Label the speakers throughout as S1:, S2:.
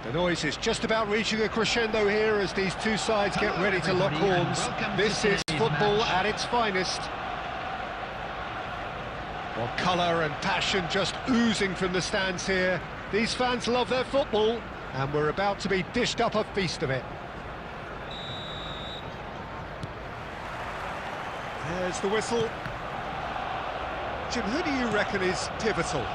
S1: The noise is just about reaching a crescendo here as these two sides get ready to lock horns. This is football at its finest. Well, colour and passion just oozing from the stands here. These fans love their football, and we're about to be dished up a feast of it. There's the whistle. Jim, who do you reckon is pivotal?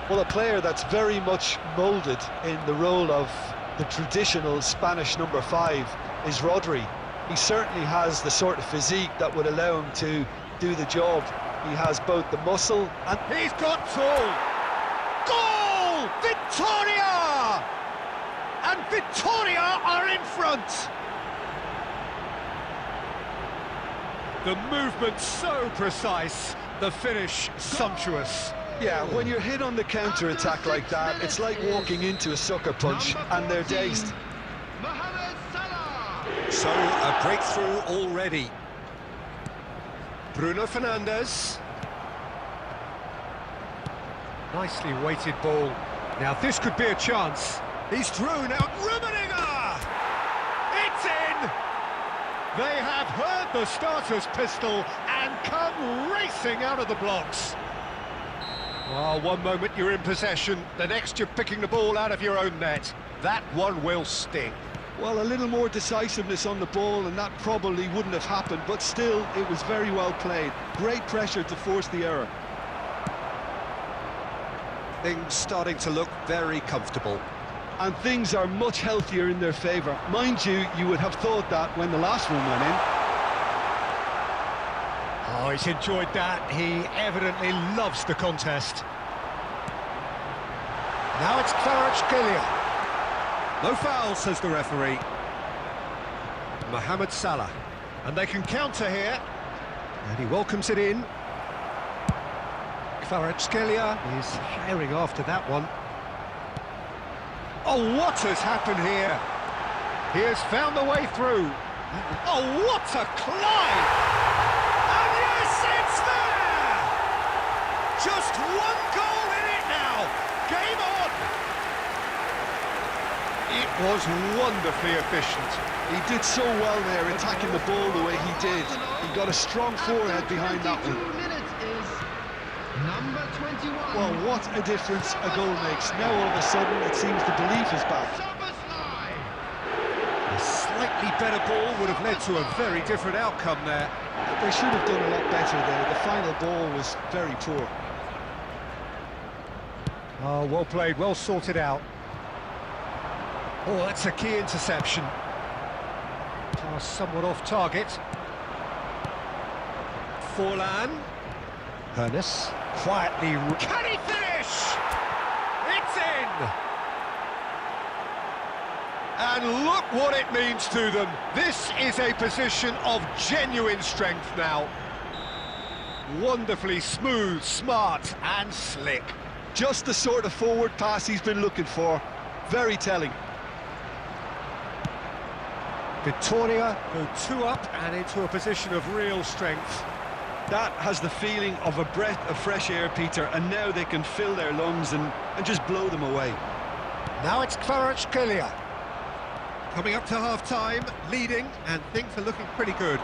S2: Well, a player that's very much moulded in the role of the traditional Spanish number 5 is Rodri. He certainly has the sort of physique that would allow him to do the job. He has both the muscle and...
S1: He's got goal! Goal! Victoria! And Victoria are in front! The movement so precise, the finish sumptuous.
S2: Yeah, when you're hit on the counter-attack like that, it's like walking into a sucker punch and they're dazed.
S1: So, a breakthrough already. Bruno Fernandes. Nicely weighted ball. Now this could be a chance. He's through now. Rummenigge! It's in! They have heard the starter's pistol and come racing out of the blocks. Well, one moment you're in possession, the next you're picking the ball out of your own net. That one will sting.
S2: Well, a little more decisiveness on the ball and that probably wouldn't have happened, but still, it was very well played. Great pressure to force the error.
S1: Things starting to look very comfortable.
S2: And things are much healthier in their favour. Mind you, you would have thought that when the last one went in.
S1: Oh, he's enjoyed that. He evidently loves the contest. Now it's Kvaratskhelia. No foul, says the referee. Mohamed Salah. And they can counter here. And he welcomes it in. Kvaratskhelia is firing after that one. Oh, what has happened here? He has found the way through. Oh, what a climb! And yes, it's there! Just one goal in it now. Game on! It was wonderfully efficient.
S2: He did so well there, attacking the ball the way he did. He got a strong forehead behind that one.
S3: Number 21.
S2: Well, what a difference a goal makes. Now all of a sudden it seems the belief is back.
S1: A slightly better ball would have led to a very different outcome there.
S2: They should have done a lot better there. The final ball was very poor.
S1: Oh, well played, well sorted out. Oh, that's a key interception. Pass somewhat off target. Forlan. Hernes. Quietly. Can he finish? It's in! And look what it means to them. This is a position of genuine strength now. Wonderfully smooth, smart and slick.
S2: Just the sort of forward pass he's been looking for. Very telling.
S1: Victoria go 2 up and into a position of real strength.
S2: That has the feeling of a breath of fresh air, Peter, and now they can fill their lungs and just blow them away.
S1: Now it's Kvaratskhelia. Coming up to half-time, leading, and things are looking pretty good.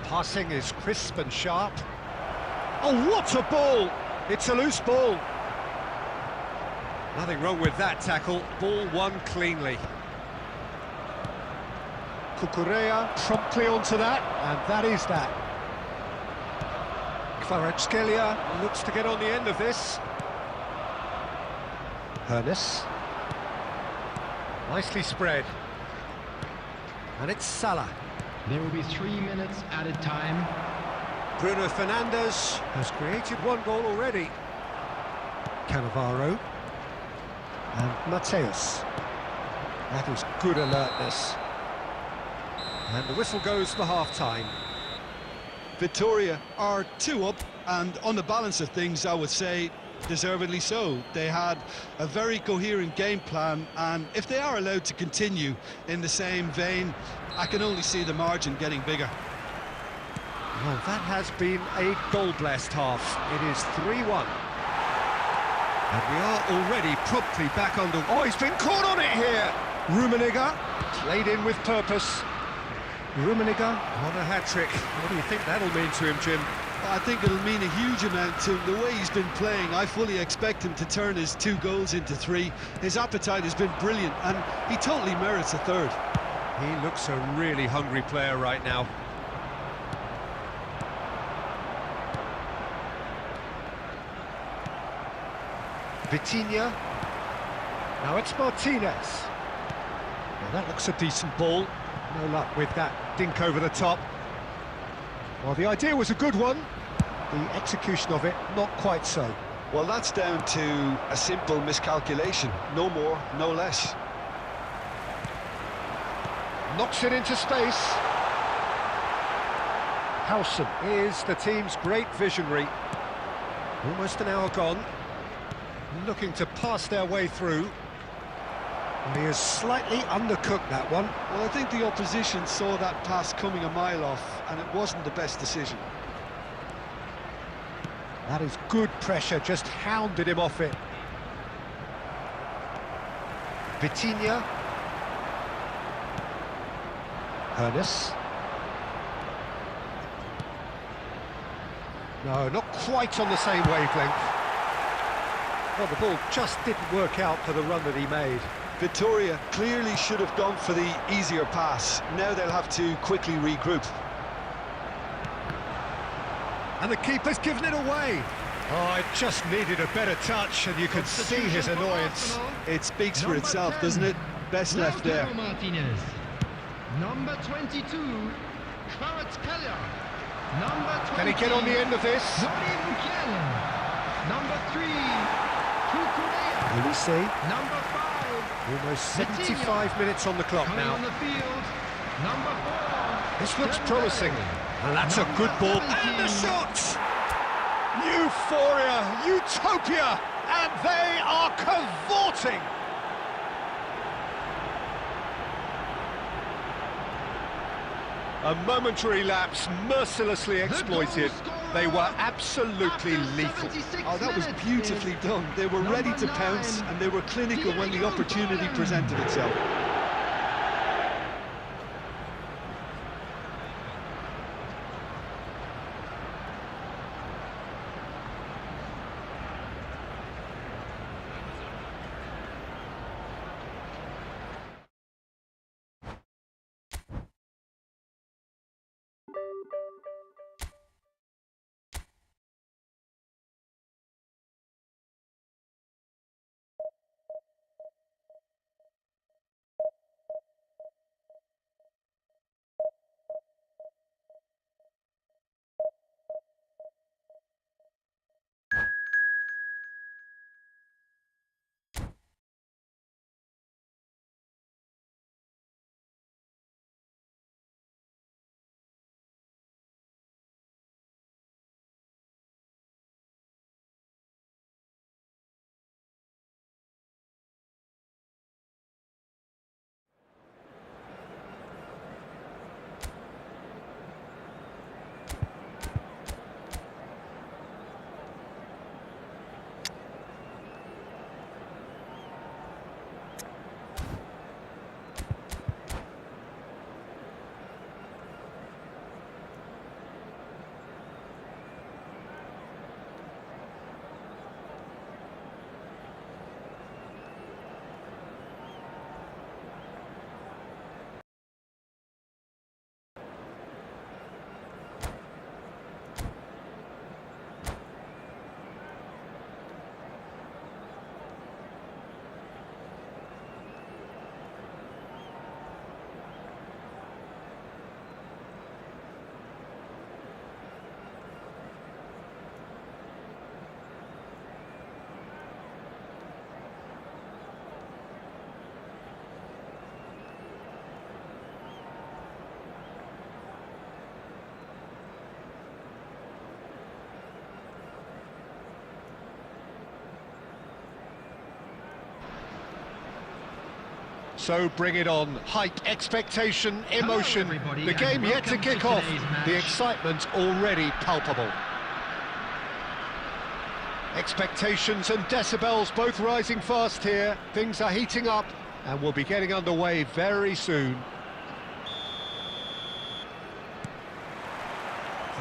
S1: Passing is crisp and sharp. Oh, what a ball! It's a loose ball. Nothing wrong with that tackle. Ball won cleanly. Cucurella promptly onto that, and that is that. Kvaratskhelia looks to get on the end of this. Hernes. Nicely spread. And it's Salah.
S3: There will be 3 minutes added time.
S1: Bruno Fernandes has created 1 goal already. Cannavaro. And Mateus. That was good alertness. And the whistle goes for half-time.
S2: Victoria are 2 up, and on the balance of things, I would say, deservedly so. They had a very coherent game plan, and if they are allowed to continue in the same vein, I can only see the margin getting bigger.
S1: Well, that has been a goal-blessed half. It is 3-1. And we are already promptly back under... Oh, he's been caught on it here! Rummenigge, played in with purpose. Rummenigge on a hat-trick. What do you think that'll mean to him, Jim?
S2: I think it'll mean a huge amount to him. The way he's been playing, I fully expect him to turn his 2 goals into 3. His appetite has been brilliant, and he totally merits a 3rd.
S1: He looks a really hungry player right now. Vitinha. Now it's Martinez. Well, that looks a decent ball. No luck with that dink over the top. Well, the idea was a good one. The execution of it, not quite so.
S2: Well, that's down to a simple miscalculation. No more, no less.
S1: Knocks it into space. Howson is the team's great visionary. Almost an hour gone. Looking to pass their way through. And he has slightly undercooked that one.
S2: Well, I think the opposition saw that pass coming a mile off, and it wasn't the best decision.
S1: That is good pressure, just hounded him off it. Vitinha. Ernest. No, not quite on the same wavelength. Well, the ball just didn't work out for the run that he made.
S2: Victoria clearly should have gone for the easier pass. Now they'll have to quickly regroup.
S1: And the keeper's given it away. Oh, it just needed a better touch, and you could see his annoyance.
S2: It speaks for itself, doesn't it? Best left there.
S3: Martinez. Number 22, Kvaratskhelia. Number 20,
S1: Can he get on the end of this?
S3: Number 3, Kukurea.
S1: Will we see?
S3: Number 5,
S1: Almost 75 minutes on the clock
S3: coming
S1: now.
S3: on the field. Number 4,
S1: This looks promising. And that's a good ball. And the shots! Euphoria, utopia, and they are cavorting. A momentary lapse, mercilessly exploited. They were absolutely lethal.
S2: Oh, that was beautifully done. They were ready to pounce, and they were clinical when the opportunity presented itself.
S1: So bring it on. Hype, expectation, emotion. The game yet to kick off. The excitement already palpable. Expectations and decibels both rising fast here. Things are heating up and we'll be getting underway very soon.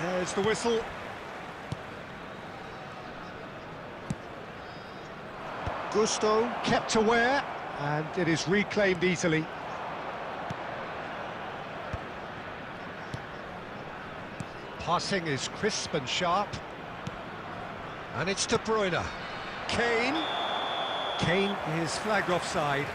S1: There's the whistle. Gusto kept aware, and it is reclaimed easily. Passing is crisp and sharp. And it's De Bruyne. Kane. Kane is flagged offside.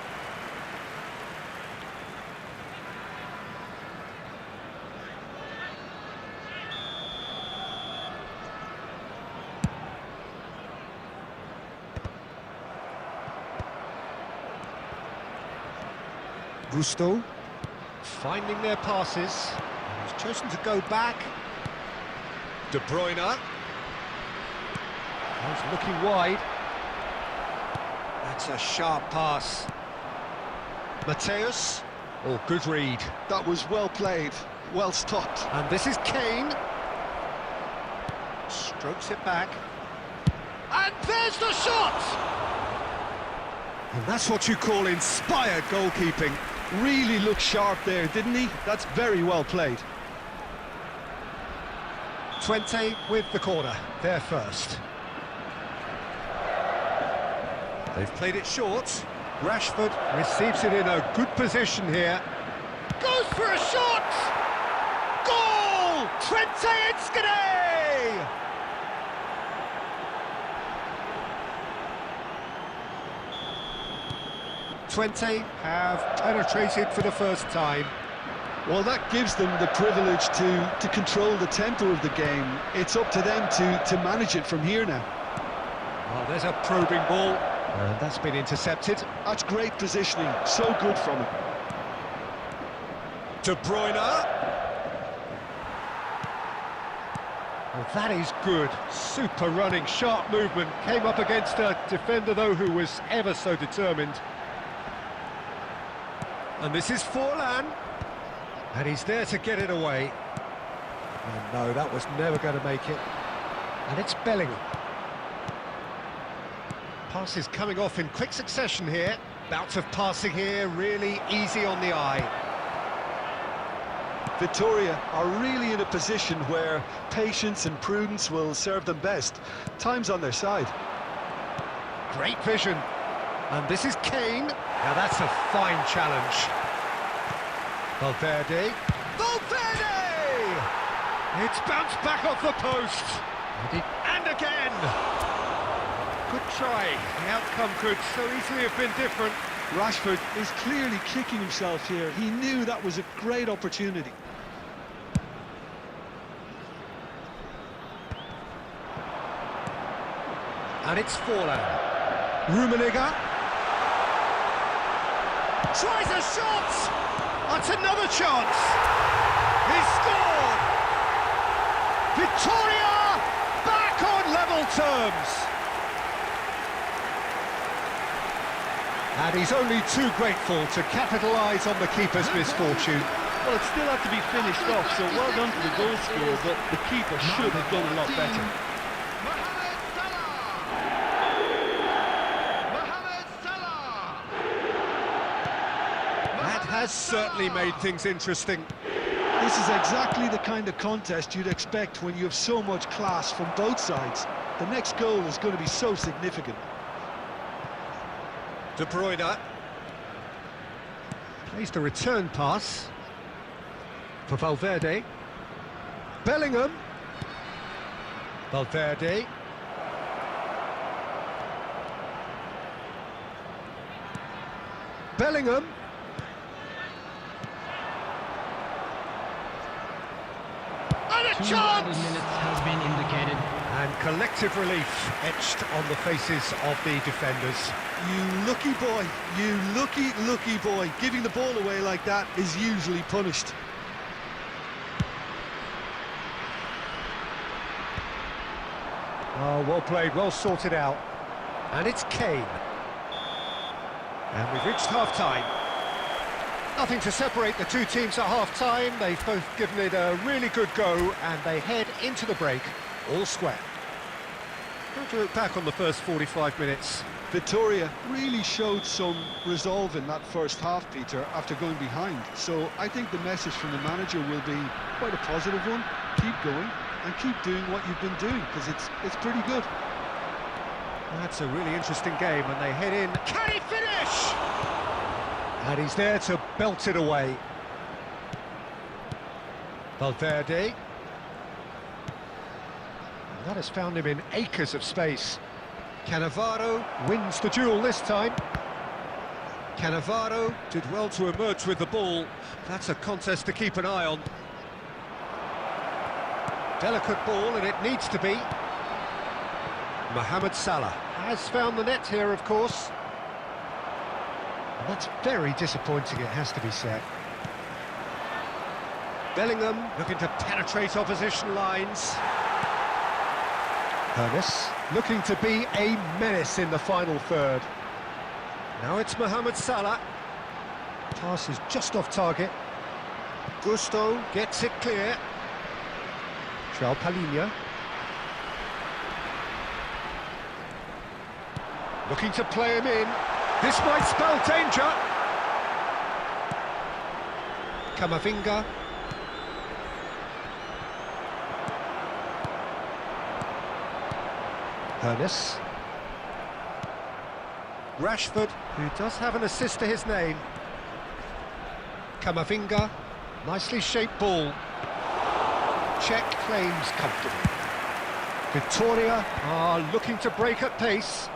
S1: Gusto finding their passes. He's chosen to go back. De Bruyne. He's looking wide. That's a sharp pass. Mateus. Oh, good read.
S2: That was well played, well stopped.
S1: And this is Kane. Strokes it back. And there's the shot! And that's what you call inspired goalkeeping.
S2: Really looked sharp there, didn't he? That's very well played.
S1: Twente with the corner, there first. They've played it short. Rashford receives it in a good position here. Goes for a shot! Goal! Twente Inskade! Twente have penetrated for the first time.
S2: Well, that gives them the privilege to control the tempo of the game. It's up to them to manage it from here now.
S1: Oh, there's a probing ball, and that's been intercepted.
S2: That's great positioning, so good from him.
S1: De Bruyne. Well, that is good. Super running, sharp movement. Came up against a defender, though, who was ever so determined. And this is Forlan. And he's there to get it away. Oh, no, that was never going to make it. And it's Bellingham. Passes coming off in quick succession here. Bouts of passing here, really easy on the eye.
S2: Victoria are really in a position where patience and prudence will serve them best. Time's on their side.
S1: Great vision. And this is Kane. Now that's a fine challenge. Valverde. Valverde! It's bounced back off the post. And again! Good try. The outcome could so easily have been different.
S2: Rashford is clearly kicking himself here. He knew that was a great opportunity.
S1: And it's Forlan. Rummenigge. Tries a shot! That's another chance! He scored! Victoria back on level terms! And he's only too grateful to capitalise on the keeper's misfortune.
S4: Well, it still had to be finished off, so well done to the goal scorer, but the keeper should have done a lot better.
S1: Has certainly made things interesting.
S2: This is exactly the kind of contest you'd expect when you have so much class from both sides. The next goal is going to be so significant.
S1: De Bruyne plays the return pass for Valverde. Bellingham. Valverde. Bellingham. And a
S3: 2
S1: chance!
S3: added minutes has been indicated.
S1: And collective relief etched on the faces of the defenders.
S2: You lucky boy, you lucky boy. Giving the ball away like that is usually punished.
S1: Oh, well played, well sorted out. And it's Kane. And we've reached half-time. Nothing to separate the two teams at half-time. They've both given it a really good go, and they head into the break all square. How do you look back on the first 45 minutes?
S2: Victoria really showed some resolve in that first half, Peter, after going behind. So I think the message from the manager will be quite a positive one. Keep going and keep doing what you've been doing, because it's pretty good.
S1: That's a really interesting game, and they head in. Can he finish? And he's there to belt it away. Valverde. And that has found him in acres of space. Cannavaro wins the duel this time. Cannavaro did well to emerge with the ball. That's a contest to keep an eye on. Delicate ball, and it needs to be. Mohamed Salah has found the net here, of course. And that's very disappointing, it has to be said. Bellingham looking to penetrate opposition lines. Hermes looking to be a menace in the final third. Now it's Mohamed Salah. Pass is just off target. Gusto gets it clear. João Palhinha. Looking to play him in. This might spell danger. Camavinga. Hermes. Rashford, who does have an assist to his name. Camavinga. Nicely shaped ball. Check claims comfortably. Victoria are looking to break at pace.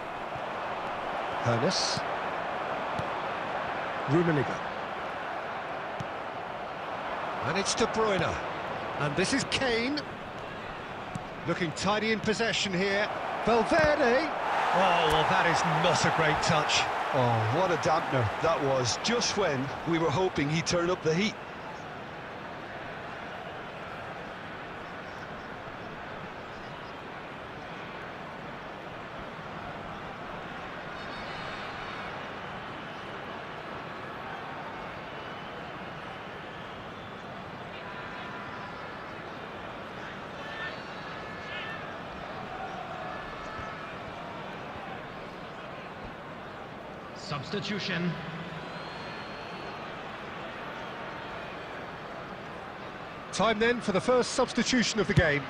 S1: Hermes. Rummenigge. And it's De Bruyne. And this is Kane. Looking tidy in possession here. Valverde. Oh, well, that is not a great touch.
S2: Oh, what a dampener that was, just when we were hoping he'd turn up the heat.
S3: Substitution.
S1: Time then for the first substitution of the game.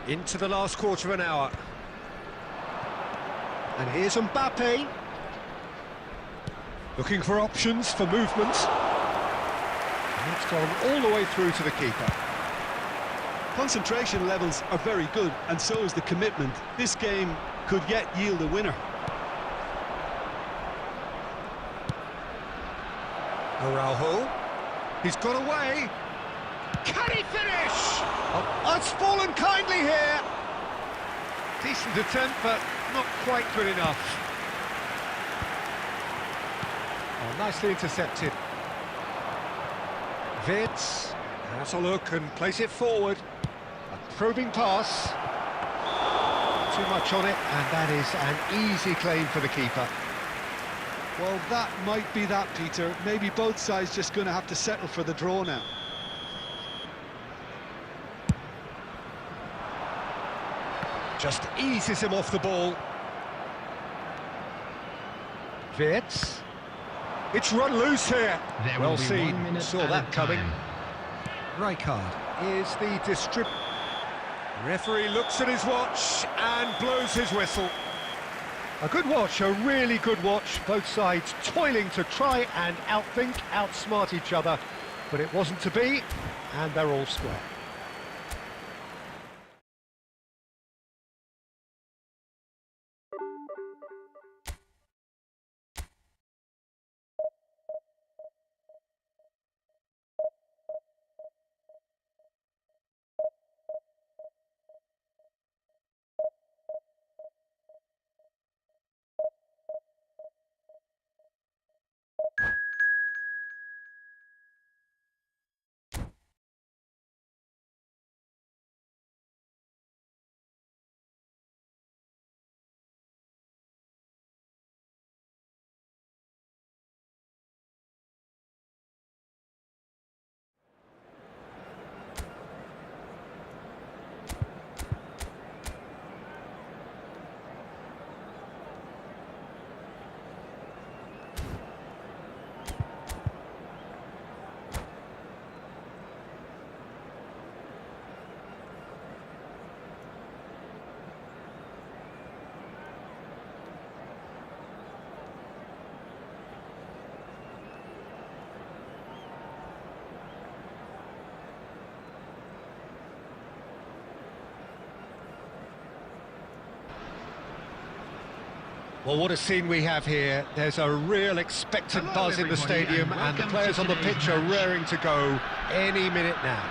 S1: Into the last quarter of an hour. And here's Mbappe. Looking for options for movement. And it's gone all the way through to the keeper.
S2: Concentration levels are very good, and so is the commitment. This game could yet yield a winner.
S1: Araujo. He's got away. Can he finish? Oh, it's fallen kindly here. Decent attempt, but not quite good enough. Oh, nicely intercepted. Vids has a look and plays it forward. A probing pass. Too much on it, and that is an easy claim for the keeper.
S2: Well, that might be that, Peter. Maybe both sides just going to have to settle for the draw now.
S1: Just eases him off the ball. Vids. It's run loose here.
S3: There
S1: Well
S3: will be
S1: seen.
S3: 1 minute
S1: Saw
S3: at
S1: that
S3: a
S1: coming.
S3: time.
S1: Rijkaard is the distributor. Referee looks at his watch and blows his whistle. A good watch, a really good watch. Both sides toiling to try and outthink, outsmart each other. But it wasn't to be, and they're all square. Well, what a scene we have here. There's a real expectant buzz in the stadium, and the players on the pitch are raring to go any minute now.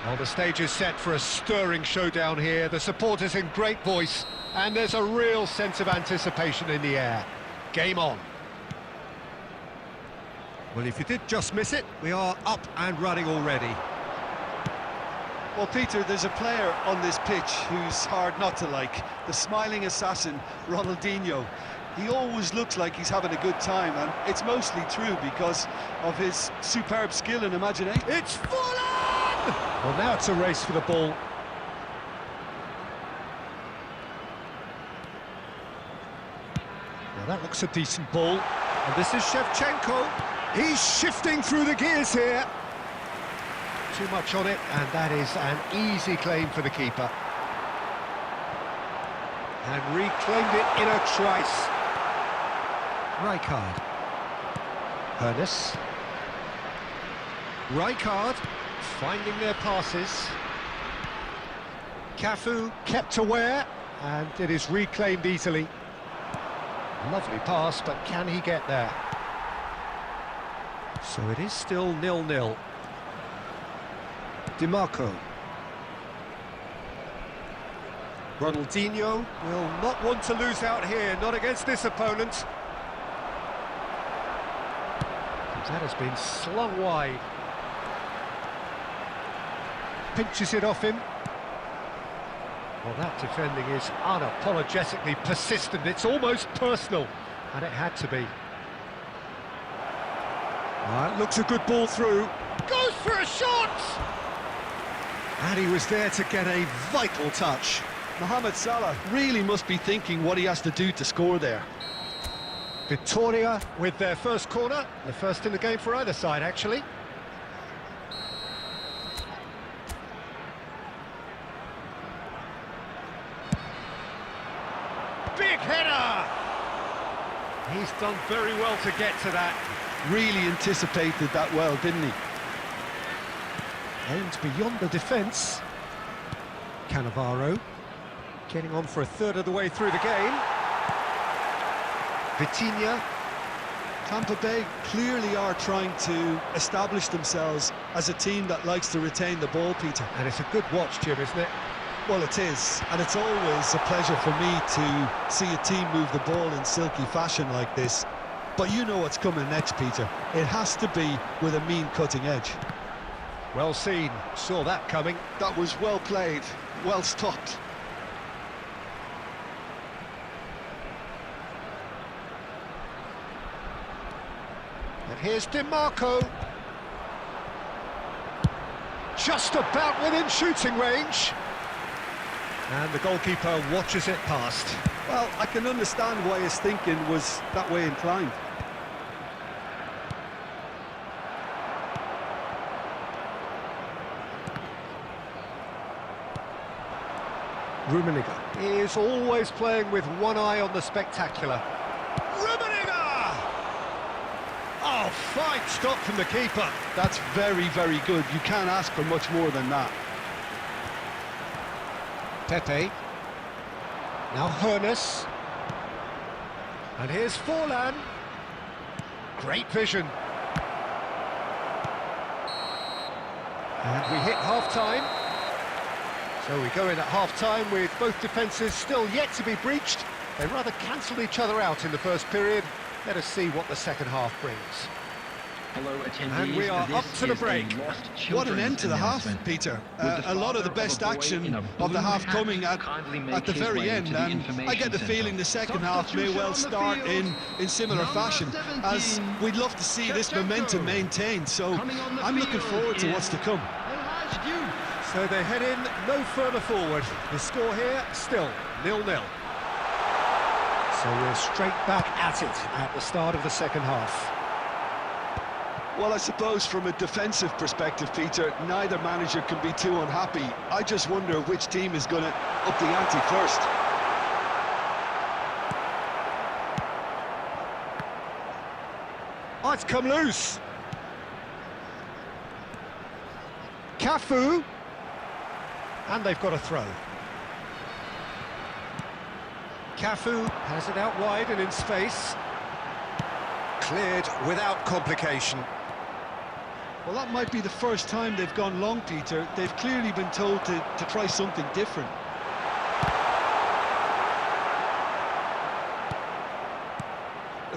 S1: Well, the stage is set for a stirring showdown here. The supporters in great voice, and there's a real sense of anticipation in the air. Game on. Well, if you did just miss it, we are up and running already.
S2: Well, Peter, there's a player on this pitch who's hard not to like. The smiling assassin, Ronaldinho. He always looks like he's having a good time, and it's mostly true because of his superb skill and imagination.
S1: It's full on! Well, now it's a race for the ball. Now that looks a decent ball. And this is Shevchenko. He's shifting through the gears here. Too much on it, and that is an easy claim for the keeper. And reclaimed it in a trice. Rijkaard. Ernest. Rijkaard finding their passes. Cafu kept aware, and it is reclaimed easily. Lovely pass, but can he get there? So it is still 0-0. DiMarco. Ronaldinho will not want to lose out here, not against this opponent. That has been slung wide. Pinches it off him. Well, that defending is unapologetically persistent. It's almost personal, and it had to be. That looks a good ball through. Goes for a shot! And he was there to get a vital touch.
S2: Mohamed Salah really must be thinking what he has to do to score there.
S1: Vitoria with their first corner, the first in the game for either side, actually. Big header! He's done very well to get to that.
S2: Really anticipated that well, didn't he?
S1: Aimed beyond the defence. Cannavaro getting on for a third of the way through the game. Vitinha.
S2: Tampa Bay clearly are trying to establish themselves as a team that likes to retain the ball, Peter.
S1: And it's a good watch, Jim, isn't it?
S2: Well, it is, and it's always a pleasure for me to see a team move the ball in silky fashion like this. But you know what's coming next, Peter. It has to be with a mean cutting edge.
S1: Well seen, saw that coming.
S2: That was well played, well stopped.
S1: And here's DiMarco. Just about within shooting range. And the goalkeeper watches it past.
S2: Well, I can understand why his thinking was that way inclined.
S1: Rummenigge is always playing with one eye on the spectacular. Rummenigge! Oh, fine stop from the keeper.
S2: That's very, very good. You can't ask for much more than that.
S1: Pepe. Now Ernest. And here's Forlan. Great vision. And we hit half-time. So we go in at half-time with both defences still yet to be breached. They rather cancelled each other out in the first period. Let us see what the second half brings.
S3: Hello, attendees.
S1: And we are up to the break.
S2: What an end to the half, Peter. A lot of the best action of the half coming at the very end, and I get the feeling the second half may well start in similar fashion, as we'd love to see this momentum maintained, so I'm looking forward to what's to come.
S1: So they head in no further forward. The score here, still 0-0. So we're straight back at it at the start of the second half.
S2: Well, I suppose from a defensive perspective, Peter, neither manager can be too unhappy. I just wonder which team is going to up the ante first.
S1: Oh, it's come loose. Cafu. And they've got a throw. Cafu has it out wide and in space. Cleared without complication.
S2: Well, that might be the first time they've gone long, Peter. They've clearly been told to try something different.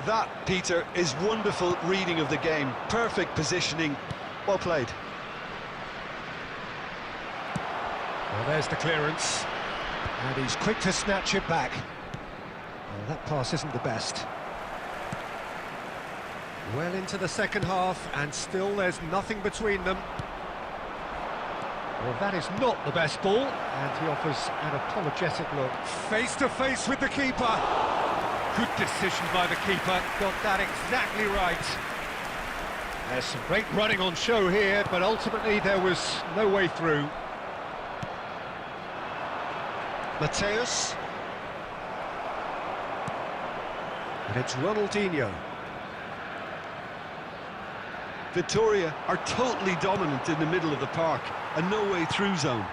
S2: That, Peter, is wonderful reading of the game. Perfect positioning. Well played.
S1: Well, there's the clearance. And he's quick to snatch it back. Well, that pass isn't the best. Well into the second half, and still there's nothing between them. Well, that is not the best ball, and he offers an apologetic look. Face to face with the keeper. Good decision by the keeper, got that exactly right. There's some great running on show here, but ultimately there was no way through. Mateus. And it's Ronaldinho.
S2: Vitoria are totally dominant in the middle of the park, a no-way through zone.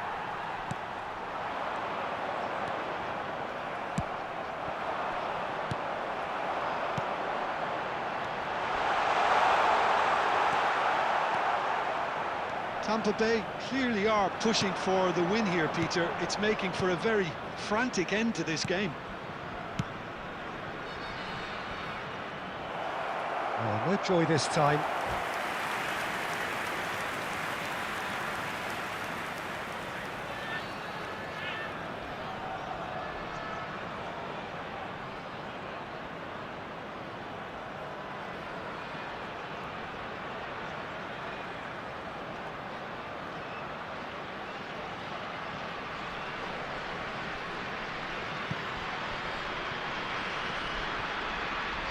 S2: Tampa Bay clearly are pushing for the win here, Peter. It's making for a very frantic end to this game.
S1: Oh, no joy this time.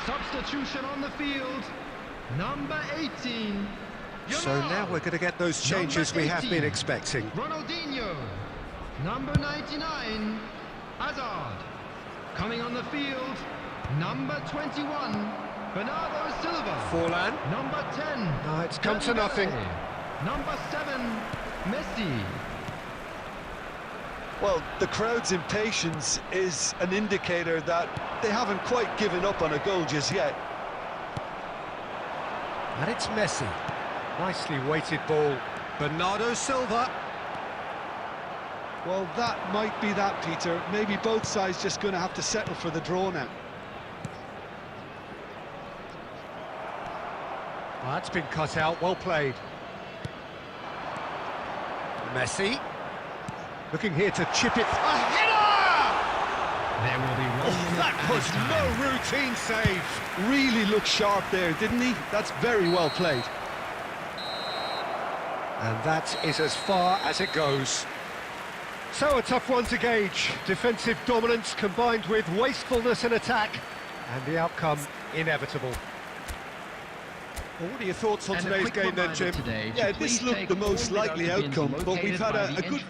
S3: Substitution on the field, number 18.
S1: So now we're going to get those changes we have been expecting.
S3: Ronaldinho, number 99, Hazard. Coming on the field, number 21, Bernardo Silva.
S1: Forlan.
S3: Number 10.
S1: No, it's come to nothing.
S3: Number 7, Messi.
S2: Well, the crowd's impatience is an indicator that they haven't quite given up on a goal just yet.
S1: And it's Messi. Nicely weighted ball. Bernardo Silva.
S2: Well, that might be that, Peter. Maybe both sides just going to have to settle for the draw now.
S1: Well, that's been cut out, well played. Messi. Looking here to chip it. A header!
S3: There will be one.
S1: That was no routine save.
S2: Really looked sharp there, didn't he? That's very well played.
S1: And that is as far as it goes. So a tough one to gauge. Defensive dominance combined with wastefulness in attack. And the outcome inevitable. Well, what are your thoughts on today's game then, Jim?
S2: Yeah, this looked the most likely outcome, but we've had a good...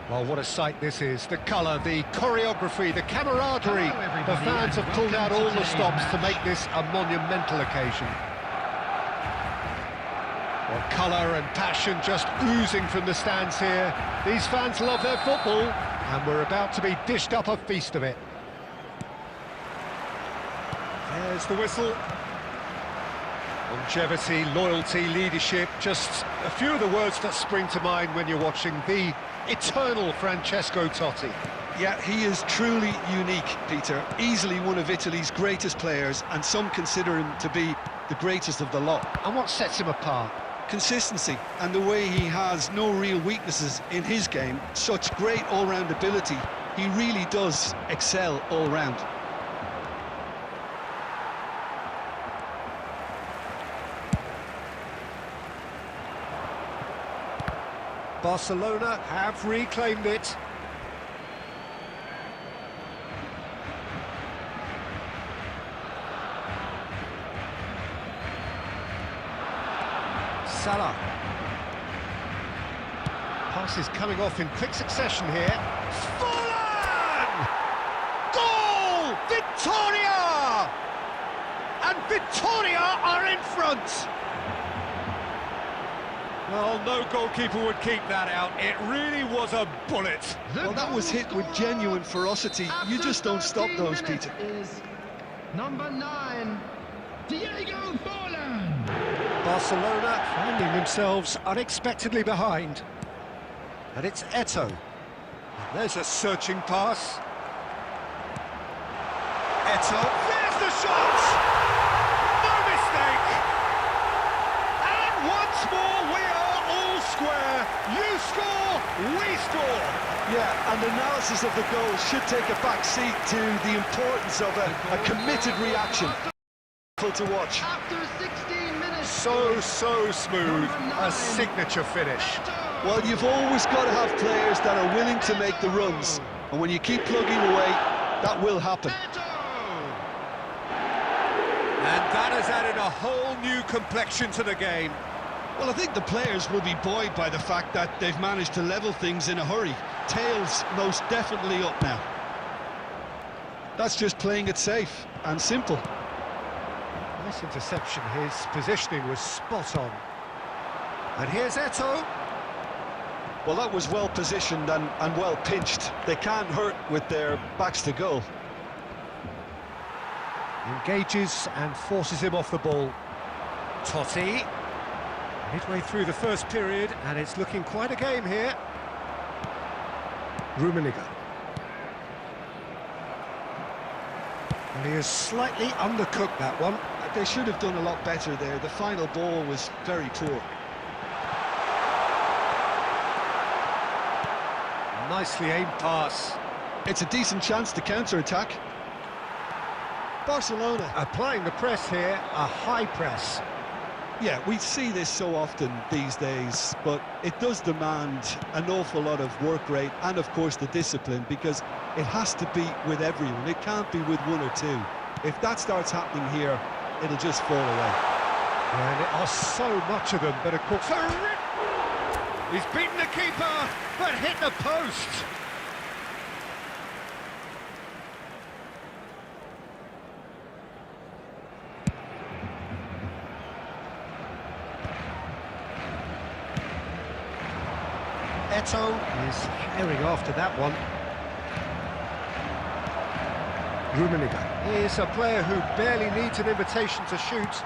S1: Well, what a sight this is. The colour, the choreography, the camaraderie. The fans have pulled out all the stops to make this a monumental occasion. Well, colour and passion just oozing from the stands here. These fans love their football, and we're about to be dished up a feast of it. There's the whistle. Longevity, loyalty, leadership, just a few of the words that spring to mind when you're watching the eternal Francesco Totti.
S2: Yeah, he is truly unique, Peter. Easily one of Italy's greatest players, and some consider him to be the greatest of the lot.
S1: And what sets him apart?
S2: Consistency, and the way he has no real weaknesses in his game. Such great all-round ability. He really does excel all round.
S1: Barcelona have reclaimed it. Salah. Passes coming off in quick succession here. Fallen! Goal! Vittoria! And Vittoria are in front! Well, no goalkeeper would keep that out. It really was a bullet.
S2: Well, that was hit with genuine ferocity. You just don't stop those, Peter.
S3: Is number 9, Diego Forlan.
S1: Barcelona finding themselves unexpectedly behind. And it's Eto'o. There's a searching pass. Eto'o, there's the shot! No mistake! And once more we are all square. You score, we score!
S2: Yeah, and analysis of the goal should take a back seat to the importance of a committed reaction. To watch.
S3: After 16 minutes.
S1: So smooth. A signature finish.
S2: Well, you've always got to have players that are willing to make the runs. And when you keep plugging away, that will happen.
S1: And that has added a whole new complexion to the game.
S2: Well, I think the players will be buoyed by the fact that they've managed to level things in a hurry. Tails most definitely up now. That's just playing it safe and simple.
S1: Nice interception. His positioning was spot on. And here's Eto'o.
S2: Well, that was well positioned and well pinched. They can't hurt with their backs to goal.
S1: Engages and forces him off the ball. Totti. Midway through the first period, and it's looking quite a game here. Rummenigge. Well, he has slightly undercooked that one.
S2: They should have done a lot better there. The final ball was very poor.
S1: Nicely aimed pass.
S2: It's a decent chance to counter-attack. Barcelona
S1: Applying the press here, a high press.
S2: Yeah, we see this so often these days, but it does demand an awful lot of work rate and, of course, the discipline, because it has to be with everyone. It can't be with one or two. If that starts happening here, it'll just fall away.
S1: And there are so much of them, but of course... He's beaten the keeper, but hit the post. Eto'o is herring after that one. Rummenigge. He is a player who barely needs an invitation to shoot.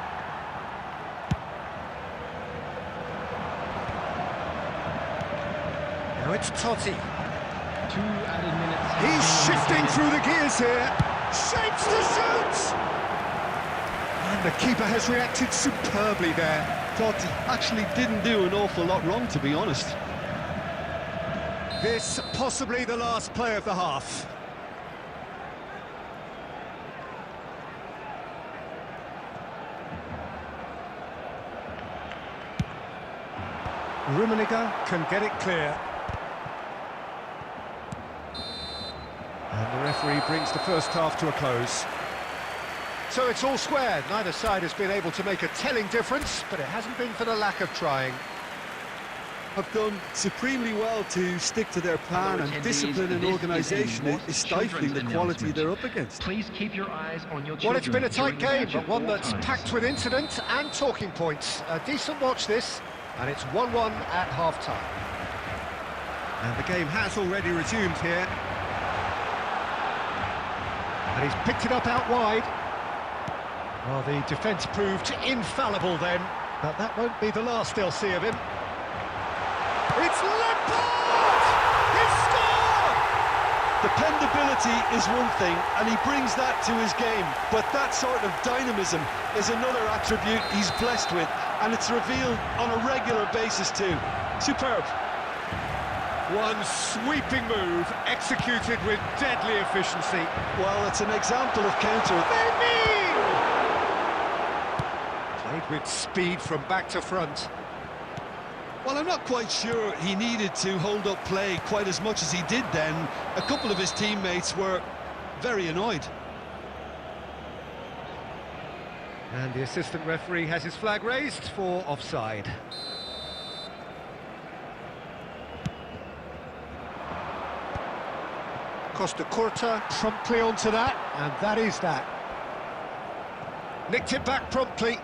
S1: Now it's Totti.
S3: 2 added minutes.
S1: He's shifting through the gears here. Shapes to shoot! And the keeper has reacted superbly there.
S2: Totti actually didn't do an awful lot wrong, to be honest.
S1: This possibly the last play of the half. Rummenigge can get it clear. And the referee brings the first half to a close. So it's all square. Neither side has been able to make a telling difference, but it hasn't been for the lack of trying.
S2: Have done supremely well to stick to their plan, and discipline and organisation is stifling the quality they're up against.
S3: Please keep your eyes on your children.
S1: Well, it's been a tight
S3: during the
S1: game,
S3: match
S1: but
S3: at
S1: one
S3: all
S1: that's
S3: times.
S1: packed with incident and talking points. A decent watch this. And it's 1-1 at half-time. And the game has already resumed here. And he's picked it up out wide. Well, the defence proved infallible then, but that won't be the last they'll see of him. It's Lampard! He scored!
S2: Dependability is one thing, and he brings that to his game, but that sort of dynamism is another attribute he's blessed with, and it's revealed on a regular basis too. Superb.
S1: One sweeping move, executed with deadly efficiency.
S2: Well, it's an example of counter.
S1: Played with speed from back to front.
S2: Well, I'm not quite sure he needed to hold up play quite as much as he did then. A couple of his teammates were very annoyed.
S1: And the assistant referee has his flag raised for offside. Costa Curta promptly onto that, and that is that. Nicked it back promptly.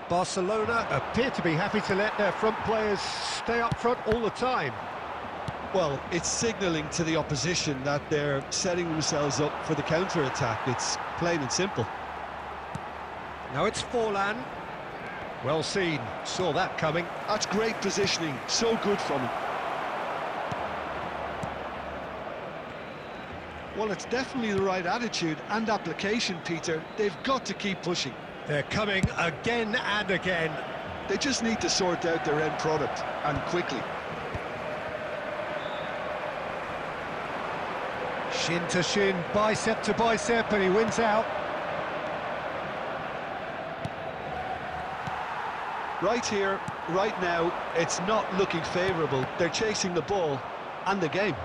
S1: Barcelona appear to be happy to let their front players stay up front all the time.
S2: Well, it's signalling to the opposition that they're setting themselves up for the counter-attack. It's plain and simple.
S1: Now it's Forlan. Well seen, saw that coming.
S2: That's great positioning, so good from him. Well, it's definitely the right attitude and application, Peter. They've got to keep pushing.
S1: They're coming again and again.
S2: They just need to sort out their end product, and quickly.
S1: Shin to shin, bicep to bicep, and he wins out.
S2: Right here, right now, it's not looking favourable. They're chasing the ball and the game.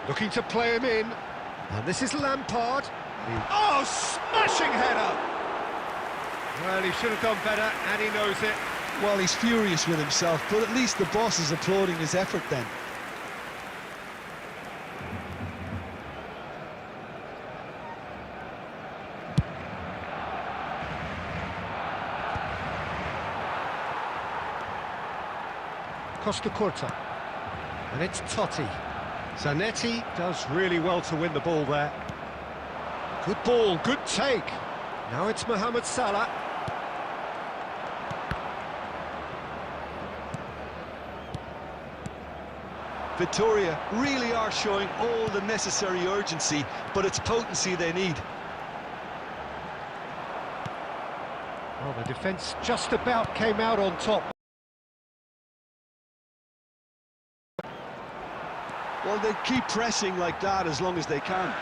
S1: Looking to play him in. And this is Lampard. Oh, smashing header! Well, he should have done better, and he knows it.
S2: Well, he's furious with himself, but at least the boss is applauding his effort then.
S1: Costa Curta. And it's Totti. Zanetti does really well to win the ball there. Good ball, good take. Now it's Mohamed Salah.
S2: Victoria really are showing all the necessary urgency, but it's potency they need.
S1: Well, the defence just about came out on top.
S2: Well, they keep pressing like that as long as they can.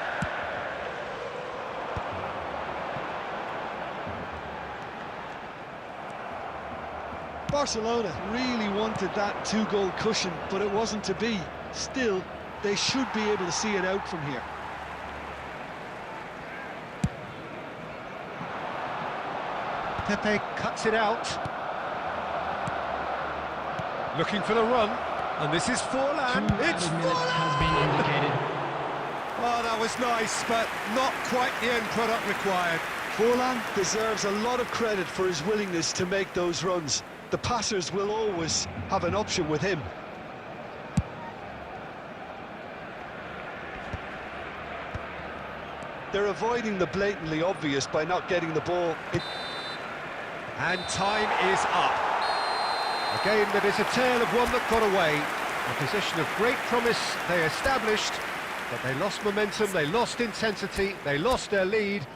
S2: Barcelona really wanted that two-goal cushion, but it wasn't to be. Still, they should be able to see it out from here.
S1: Pepe cuts it out. Looking for the run. And this is Forlan. It's
S3: minutes has been
S1: Forlan!
S3: indicated.
S1: Oh, that was nice, but not quite the end product required.
S2: Forlan deserves a lot of credit for his willingness to make those runs. The passers will always have an option with him. They're avoiding the blatantly obvious by not getting the ball.
S1: And time is up. A game that is a tale of one that got away. A position of great promise they established, but they lost momentum, they lost intensity, they lost their lead.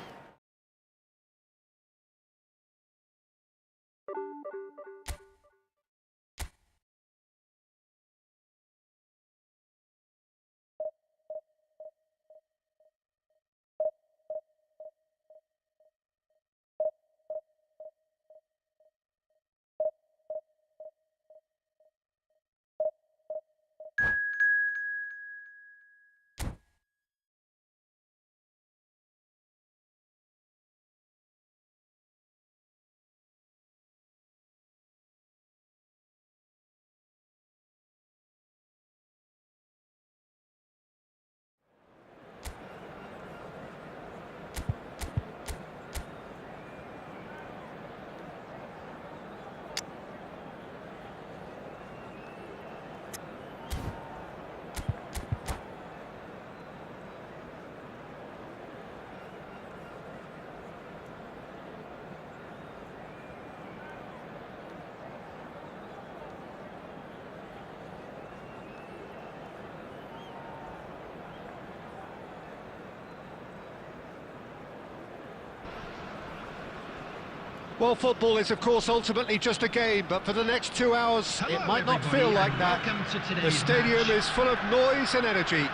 S1: Well, football is, of course, ultimately just a game, but for the next 2 hours,
S3: Hello,
S1: it might not
S3: everybody,
S1: feel like
S3: and
S1: that.
S3: welcome to
S1: The
S3: today's
S1: stadium
S3: match.
S1: is full of noise and energy.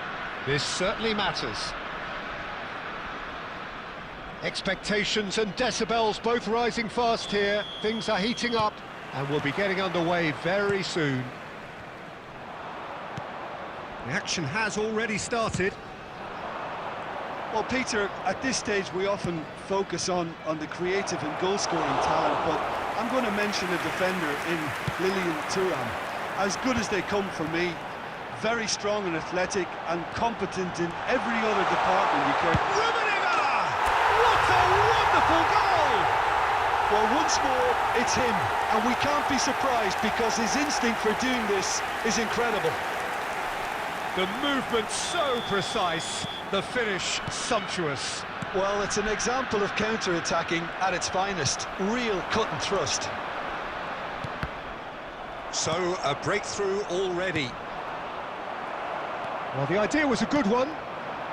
S1: This certainly matters. Expectations and decibels both rising fast here. Things are heating up, and we'll be getting underway very soon. The action has already started.
S2: Well, Peter, at this stage we often focus on the creative and goal-scoring talent, but I'm going to mention a defender in Lilian Thuram. As good as they come for me, very strong and athletic and competent in every other department you care.
S1: What a wonderful goal!
S2: Well, once more, it's him, and we can't be surprised because his instinct for doing this is incredible.
S1: The movement so precise, the finish sumptuous.
S2: Well, it's an example of counter-attacking at its finest. Real cut and thrust.
S1: So, a breakthrough already. Well, the idea was a good one.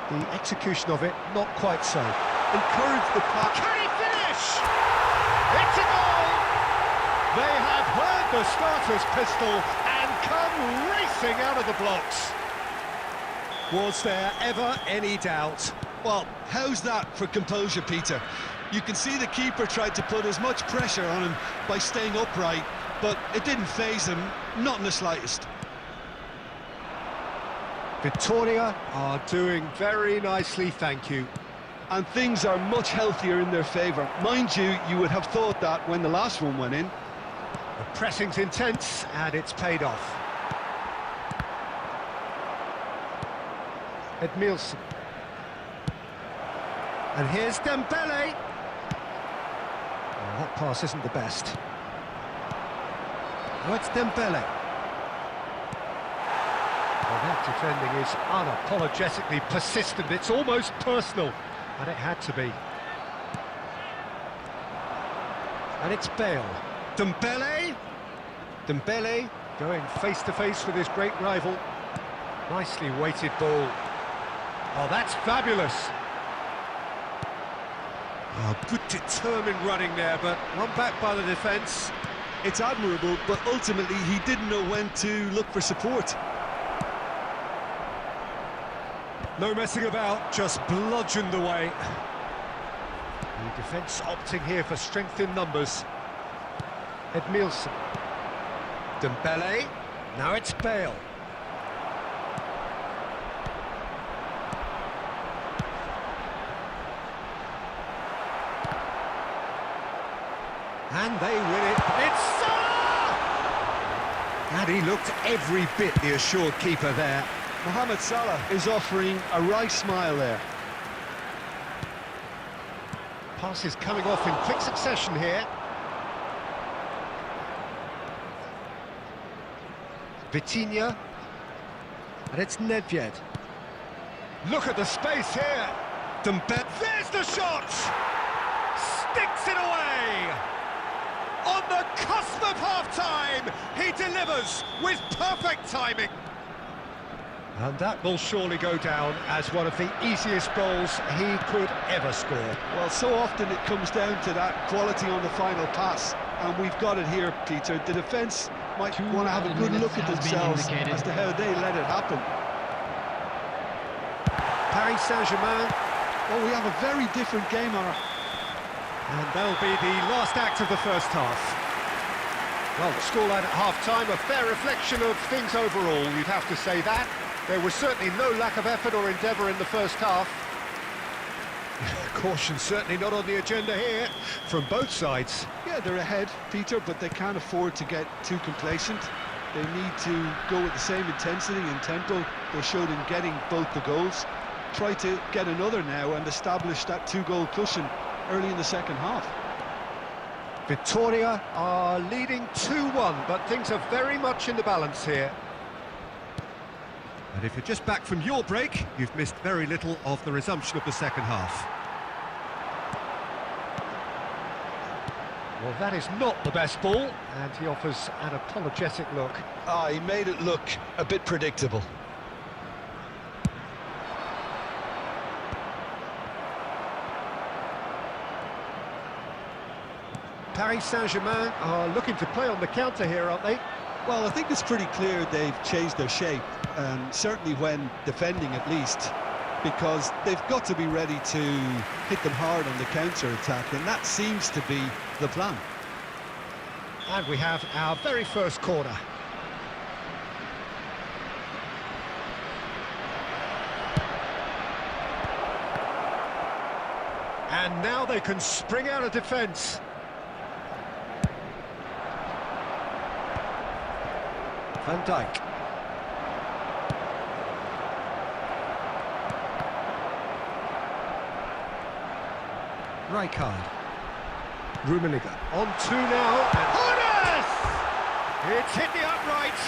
S1: The execution of it, not quite so. Encourage the pass. Can he finish? It's a goal! They have heard the starter's pistol and come racing out of the blocks. Was there ever any doubt?
S2: Well, how's that for composure, Peter? You can see the keeper tried to put as much pressure on him by staying upright, but it didn't faze him, not in the slightest.
S1: Victoria are doing very nicely, thank you.
S2: And things are much healthier in their favour. Mind you, you would have thought that when the last one went in.
S1: The pressing's intense, and it's paid off. Edmilson. And here's Dembele. Oh, that pass isn't the best. Oh, it's Dembele. Well, that defending is unapologetically persistent. It's almost personal, and it had to be. And it's Bale. Dembele. Dembele going face-to-face with his great rival. Nicely weighted ball. Oh, that's fabulous. Oh, good determined running there, but run back by the defence.
S2: It's admirable, but ultimately he didn't know when to look for support.
S1: No messing about, just bludgeoned away. The defence opting here for strength in numbers. Edmilson. Dembele. Now it's Bale. And they win it. It's Salah! And he looked every bit the assured keeper there.
S2: Mohamed Salah is offering a right smile there.
S1: Passes coming off in quick succession here. Vitinha. And it's Nedved. Look at the space here. Dembele. There's the shot! Sticks it away! On the cusp of half-time, he delivers with perfect timing. And that will surely go down as one of the easiest goals he could ever score.
S2: Well, so often it comes down to that quality on the final pass, and we've got it here, Peter. The defence might want to have a good look at themselves as to how they let it happen.
S1: Paris Saint-Germain.
S2: Well, we have a very different game on our...
S1: And that'll be the last act of the first half. Well, the scoreline at half-time, a fair reflection of things overall, you'd have to say that. There was certainly no lack of effort or endeavour in the first half. Caution certainly not on the agenda here, from both sides.
S2: Yeah, they're ahead, Peter, but they can't afford to get too complacent. They need to go with the same intensity and tempo they showed in getting both the goals. Try to get another now and establish that two-goal cushion early in the second half.
S1: Victoria are leading 2-1, but things are very much in the balance here. And if you're just back from your break, you've missed very little of the resumption of the second half. Well, that is not the best ball, and he offers an apologetic look.
S2: He made it look a bit predictable.
S1: Paris Saint-Germain are looking to play on the counter here, aren't they?
S2: Well, I think it's pretty clear they've changed their shape, certainly when defending at least, because they've got to be ready to hit them hard on the counter-attack, and that seems to be the plan.
S1: And we have our very first corner. And now they can spring out of defence. Van Dijk. Rijkaard. Rummenigge. On two now. And Hoeneß! It's hit the upright.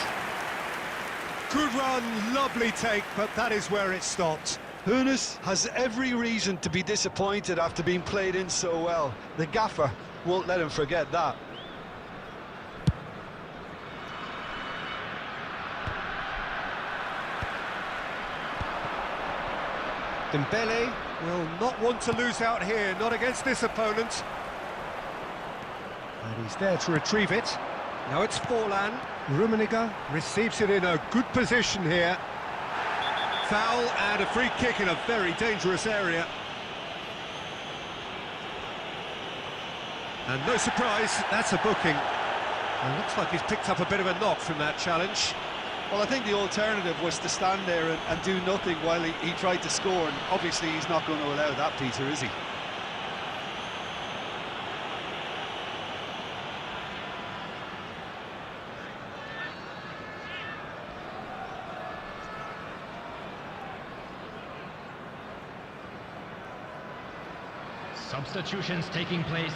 S1: Good run, lovely take, but that is where it stopped.
S2: Hoeneß has every reason to be disappointed after being played in so well. The gaffer won't let him forget that.
S1: Dembele will not want to lose out here, not against this opponent. And he's there to retrieve it. Now it's Forlan. Rummenigge receives it in a good position here. Foul and a free kick in a very dangerous area. And no surprise, that's a booking. And looks like he's picked up a bit of a knock from that challenge.
S2: Well, I think the alternative was to stand there and do nothing while he tried to score, and obviously he's not going to allow that, Peter, is he?
S3: Substitutions taking place.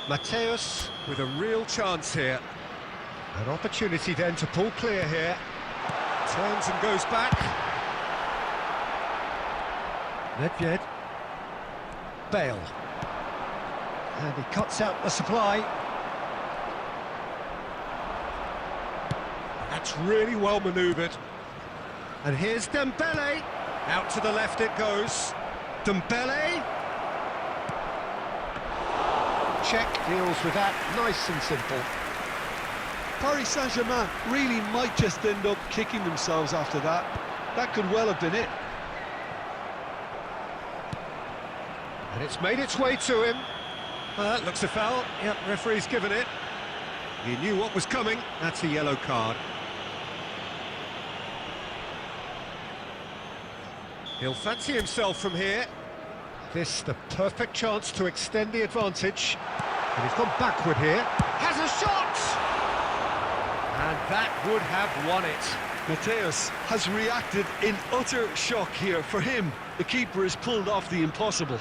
S1: Mateus with a real chance here. An opportunity then to pull clear here. Turns and goes back. Nedved. Bale. And he cuts out the supply. That's really well manoeuvred. And here's Dembele. Out to the left it goes. Dembele. Check deals with that, nice and simple.
S2: Paris Saint-Germain really might just end up kicking themselves after that. That could well have been it.
S1: And it's made its way to him. That looks a foul. Yep, referee's given it. He knew what was coming. That's a yellow card. He'll fancy himself from here. This the perfect chance to extend the advantage. And he's gone backward here. Has a shot! And that would have won it.
S2: Mateus has reacted in utter shock here. For him, the keeper has pulled off the impossible.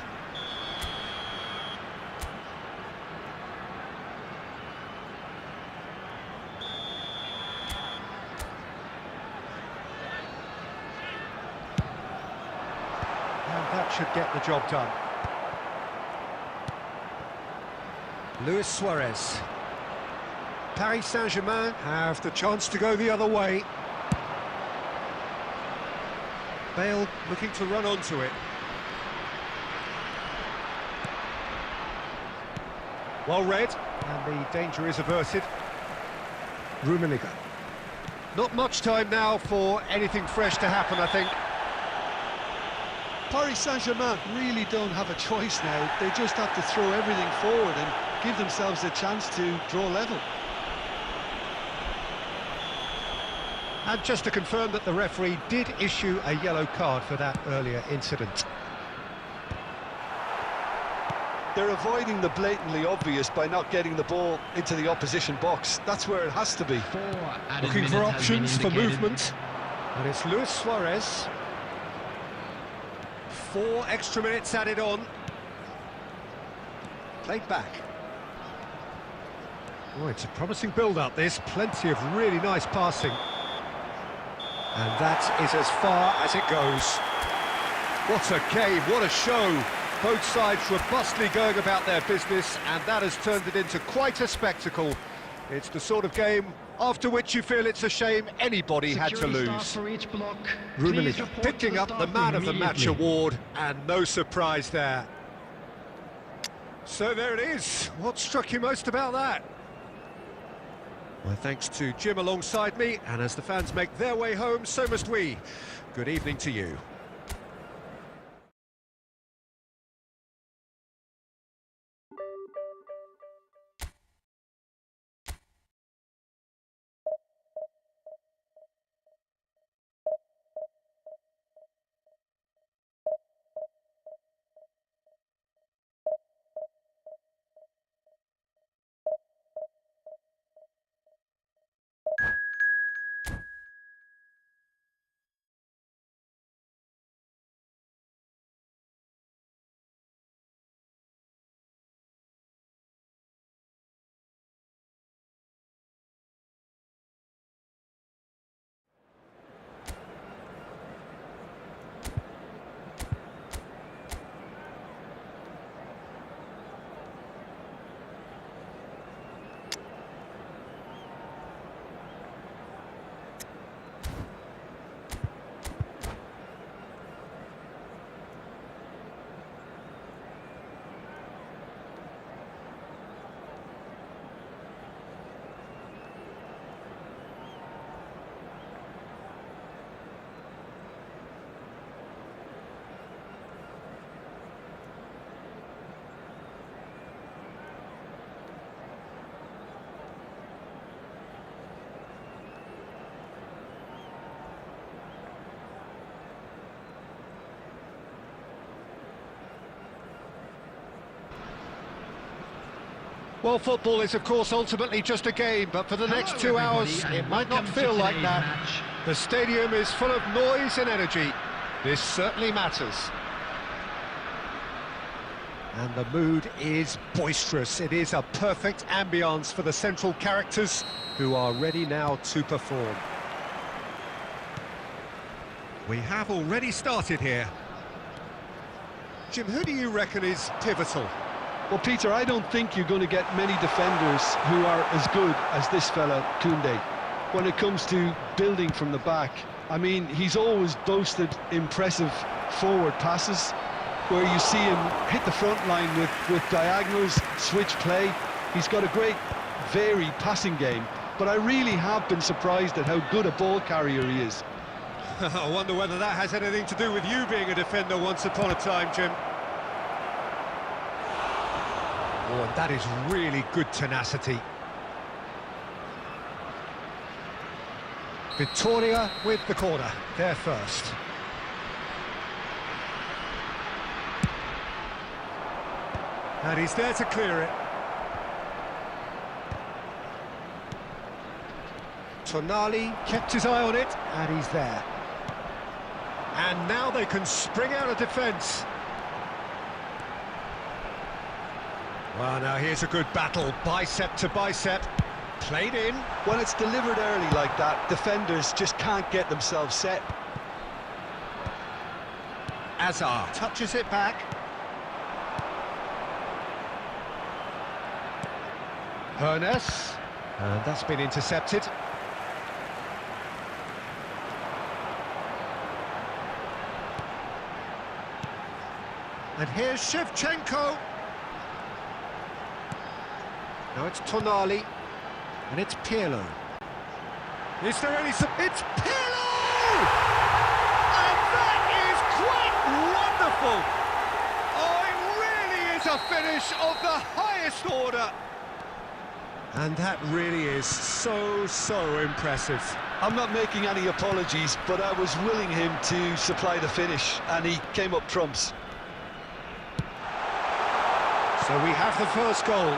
S1: And that should get the job done. Luis Suarez. Paris Saint-Germain have the chance to go the other way. Bale looking to run onto it. Well read, and the danger is averted. Rummenigge. Not much time now for anything fresh to happen, I think.
S2: Paris Saint-Germain really don't have a choice now. They just have to throw everything forward and give themselves a chance to draw level.
S1: And just to confirm that the referee did issue a yellow card for that earlier incident.
S2: They're avoiding the blatantly obvious by not getting the ball into the opposition box. That's where it has to be.
S1: Looking for options for movement. And it's Luis Suarez. 4 extra minutes added on. Played back. Oh, it's a promising build-up, this. Plenty of really nice passing. And that is as far as it goes. What a game, what a show. Both sides robustly going about their business, and that has turned it into quite a spectacle. It's the sort of game after which you feel it's a shame anybody had to lose. Rummenigge picking up the Man of the Match award, and no surprise there. So there it is. What struck you most about that? My thanks to Jim alongside me, and as the fans make their way home, so must we. Good evening to you. Well, football is, of course, ultimately just a game, but for the next 2 hours, it might not feel like that. The stadium is full of noise and energy. This certainly matters. And the mood is boisterous. It is a perfect ambience for the central characters, who are ready now to perform. We have already started here. Jim, who do you reckon is pivotal?
S2: Well, Peter, I don't think you're going to get many defenders who are as good as this fella, Koundé, when it comes to building from the back. I mean, he's always boasted impressive forward passes, where you see him hit the front line with diagonals, switch play. He's got a great, varied passing game, but I really have been surprised at how good a ball carrier he is.
S1: I wonder whether that has anything to do with you being a defender once upon a time, Jim. Oh, and that is really good tenacity. Victoria with the corner, there first. And he's there to clear it. Tonali kept his eye on it, and he's there. And now they can spring out of defence. Well, now here's a good battle, bicep to bicep, played in.
S2: When it's delivered early like that, defenders just can't get themselves set.
S1: Azar touches it back. Hernes, and that's been intercepted. And here's Shevchenko. Now it's Tonali, and it's Pirlo. Is there any... It's Pirlo! And that is quite wonderful! Oh, it really is a finish of the highest order! And that really is so impressive.
S2: I'm not making any apologies, but I was willing him to supply the finish, and he came up trumps.
S1: So we have the first goal.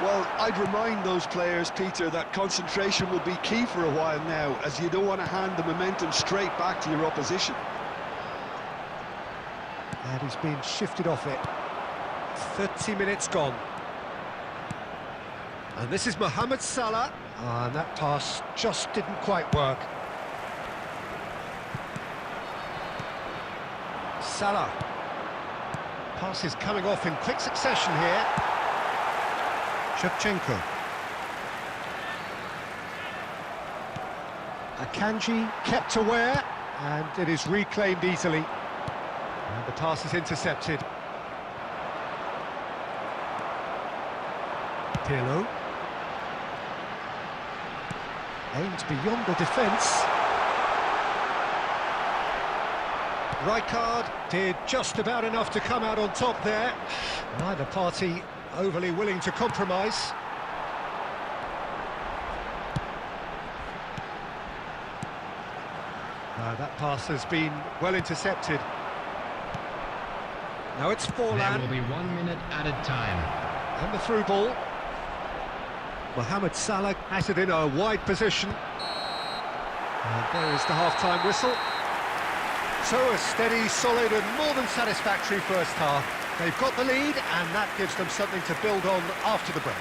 S2: Well, I'd remind those players, Peter, that concentration will be key for a while now, as you don't want to hand the momentum straight back to your opposition.
S1: And he's been shifted off it. 30 minutes gone. And this is Mohamed Salah. And that pass just didn't quite work. Salah. Pass is coming off in quick succession here. Shevchenko. Akanji kept aware, and it is reclaimed easily. And the pass is intercepted. Pirlo. Aimed beyond the defence. Rijkaard did just about enough to come out on top there. Neither party overly willing to compromise. That pass has been well intercepted. Now it's
S3: There
S1: Forlan.
S3: will be 1 minute added time.
S1: And the through ball. Mohamed Salah has it in a wide position. And there is the half-time whistle. So a steady, solid and more than satisfactory first half. They've got the lead and that gives them something to build on after the break.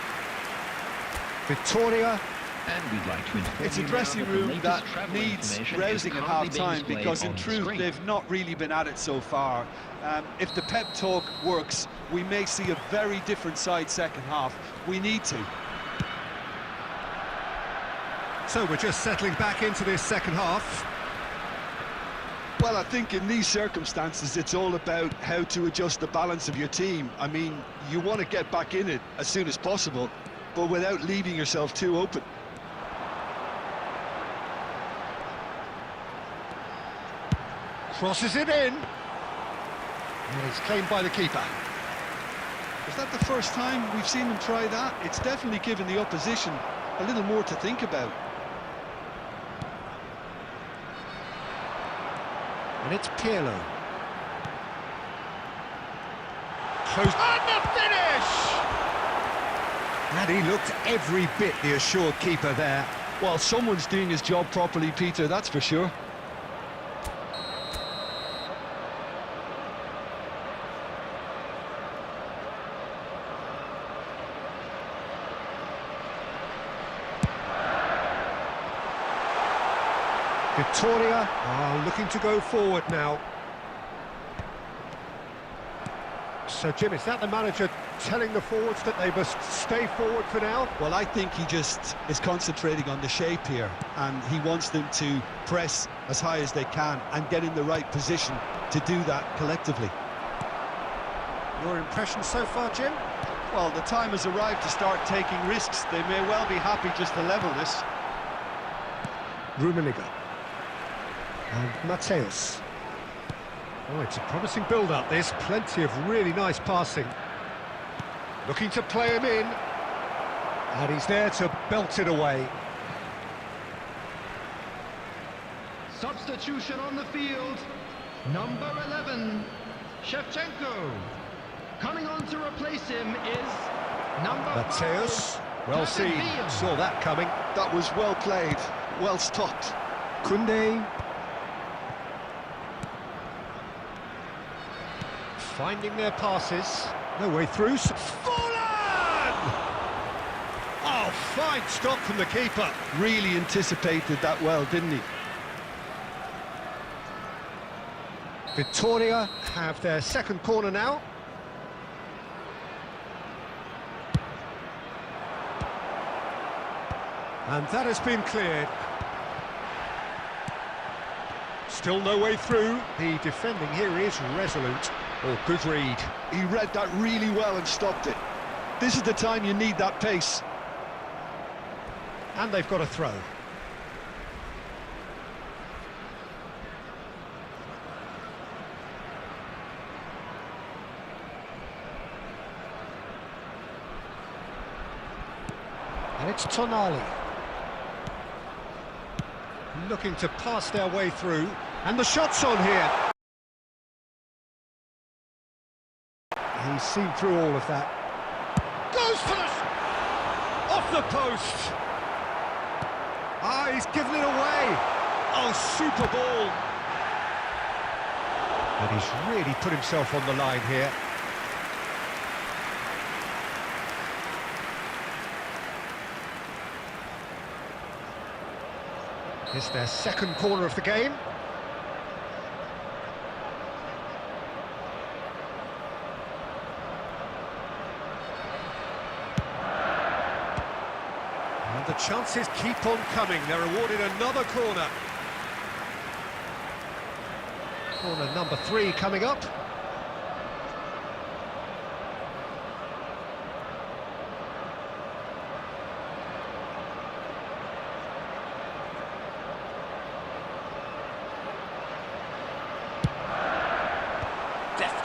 S1: Victoria.
S3: And we'd like to inform
S2: It's a
S3: you now
S2: dressing
S3: that the
S2: room
S3: latest
S2: that
S3: travel
S2: needs
S3: information
S2: rousing
S3: is
S2: at
S3: currently being
S2: half-time
S3: displayed
S2: because in
S3: on the
S2: truth
S3: screen.
S2: they've not really been at it so far. If the pep talk works, we may see a very different side second half. We need to.
S1: So we're just settling back into this second half.
S2: Well, I think in these circumstances it's all about how to adjust the balance of your team. I mean, you want to get back in it as soon as possible, but without leaving yourself too open.
S1: Crosses it in. And it's claimed by the keeper.
S2: Is that the first time we've seen them try that? It's definitely given the opposition a little more to think about.
S1: And it's Pirlo. Close. And the finish! And he looked every bit the assured keeper there.
S2: Well, someone's doing his job properly, Peter, that's for sure.
S1: Victoria are looking to go forward now. So, Jim, is that the manager telling the forwards that they must stay forward for now?
S2: Well, I think he just is concentrating on the shape here, and he wants them to press as high as they can and get in the right position to do that collectively.
S1: Your impression so far, Jim?
S2: Well, the time has arrived to start taking risks. They may well be happy just to level this.
S1: Rummenigge. And Mateus. Oh, it's a promising build-up, this. Plenty of really nice passing. Looking to play him in. And he's there to belt it away.
S3: Substitution on the field. Number 11, Shevchenko. Coming on to replace him is number
S1: Mateus.
S3: 5,
S1: Well
S3: David
S1: seen.
S3: Villa.
S1: Saw that coming.
S2: That was well played, well stopped.
S1: Koundé. Finding their passes. No way through. Forlan! Oh, fine stop from the keeper.
S2: Really anticipated that well, didn't he?
S1: Victoria have their second corner now. And that has been cleared. Still no way through. The defending here is resolute. Oh, good read.
S2: He read that really well and stopped it. This is the time you need that pace.
S1: And they've got a throw. And it's Tonali. Looking to pass their way through. And the shot's on here. He's seen through all of that. Goes for the... off the post! Ah, he's given it away! Oh, super ball! And he's really put himself on the line here. It's their second corner of the game. And the chances keep on coming. They're awarded another corner. Corner number 3 coming up.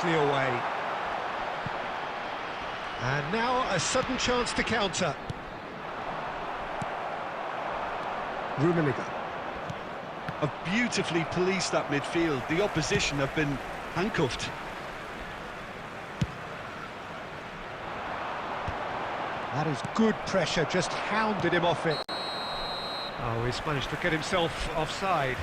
S1: nicely away. And now a sudden chance to counter. Rummenigge.
S2: Have beautifully policed that midfield. The opposition have been handcuffed.
S1: That is good pressure, just hounded him off it. Oh, he's managed to get himself offside.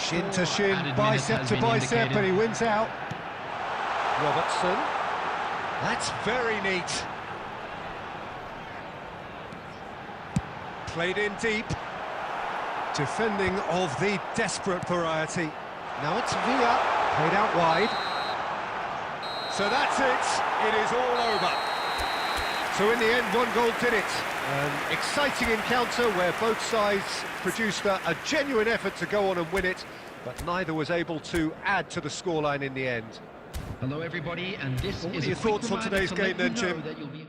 S1: Shin to shin,
S3: Added
S1: bicep
S3: minutes
S1: to
S3: has been
S1: bicep,
S3: indicated.
S1: and he wins out. Robertson. That's very neat. Played in deep. Defending of the desperate variety. Now it's Villa, played out wide. So that's it. It is all over. So in the end, one goal did it. An exciting encounter where both sides produced a genuine effort to go on and win it, but neither was able to add to the scoreline in the end.
S3: Hello, everybody, and this
S1: What
S3: is
S1: are your
S3: a quick
S1: thoughts on
S3: reminder
S1: today's
S3: to
S1: game
S3: let
S1: then,
S3: you know
S1: Jim?
S3: that you'll be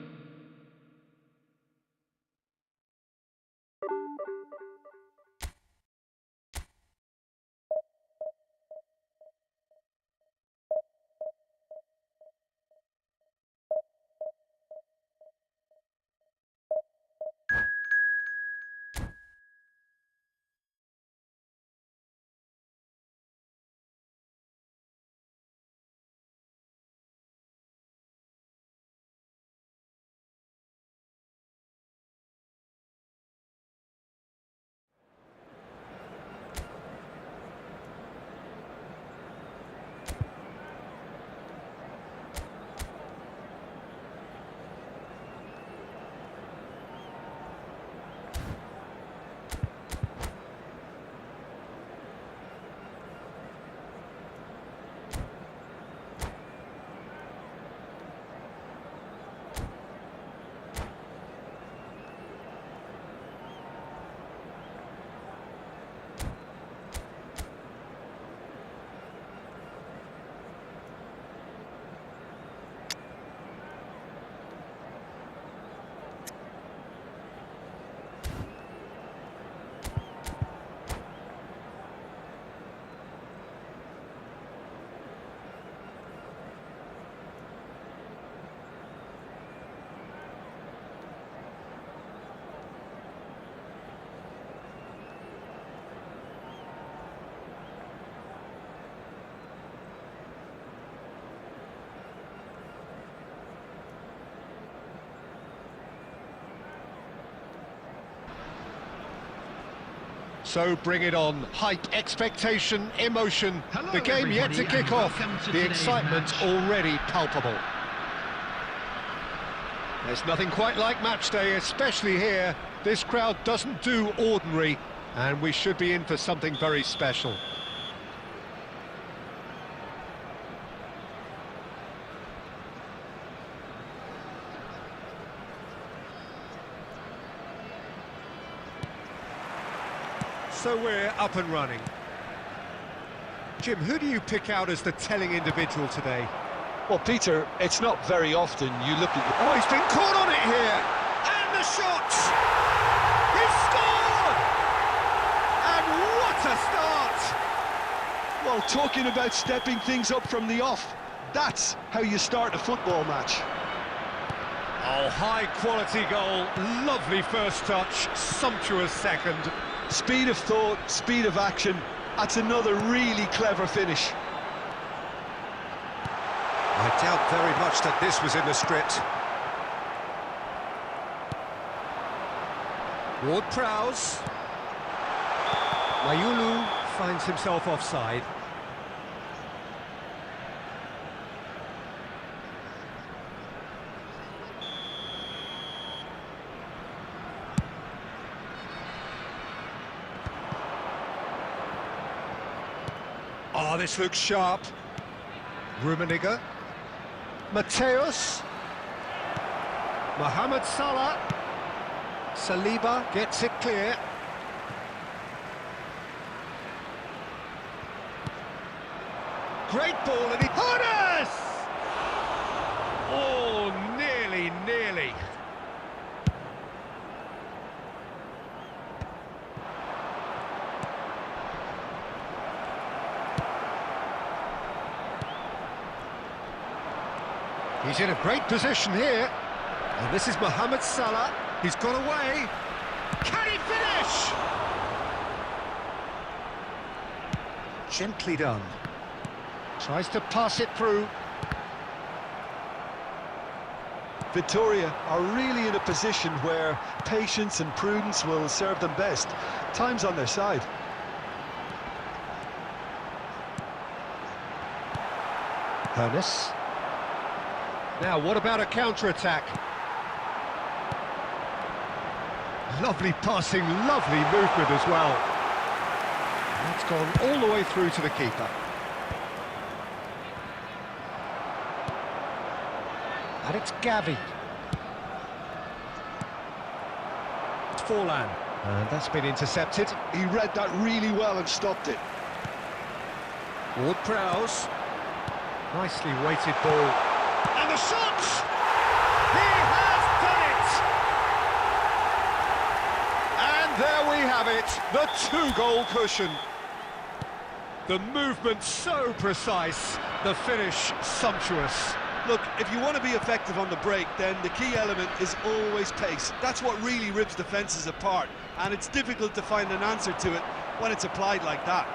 S1: So bring it on. Hype, expectation, emotion.
S3: Hello,
S1: The game yet to
S3: everybody,
S1: kick
S3: and
S1: off.
S3: welcome to
S1: The
S3: today's
S1: excitement
S3: match.
S1: already palpable. There's nothing quite like match day, especially here. This crowd doesn't do ordinary, and we should be in for something very special. So we're up and running. Jim, who do you pick out as the telling individual today?
S2: Well, Peter, it's not very often you look at
S1: Oh, he's been caught on it here! And the shot! He's scored! And what a start!
S2: Well, talking about stepping things up from the off, that's how you start a football match.
S1: Oh, high-quality goal, lovely first touch, sumptuous second.
S2: Speed of thought, speed of action, that's another really clever finish.
S1: I doubt very much that this was in the script. Ward-Prowse. Mayulu finds himself offside. Oh, this looks sharp. Rummenigge. Mateus. Mohamed Salah. Saliba gets it clear. Great ball, and he... Horace! Oh, He's in a great position here. And this is Mohamed Salah. He's got away. Can he finish? Gently done. Tries to pass it through.
S2: Victoria are really in a position where patience and prudence will serve them best. Time's on their side.
S1: Ernest. Now, what about a counter-attack? Lovely passing, lovely movement as well. That's gone all the way through to the keeper. And it's Gavi. It's Forlan. And that's been intercepted.
S2: He read that really well and stopped it.
S1: Ward-Prowse. Nicely weighted ball. And the shot! He has done it! And there we have it, the two-goal cushion. The movement so precise, the finish sumptuous.
S2: Look, if you want to be effective on the break, then the key element is always pace. That's what really rips defences apart, and it's difficult to find an answer to it when it's applied like that.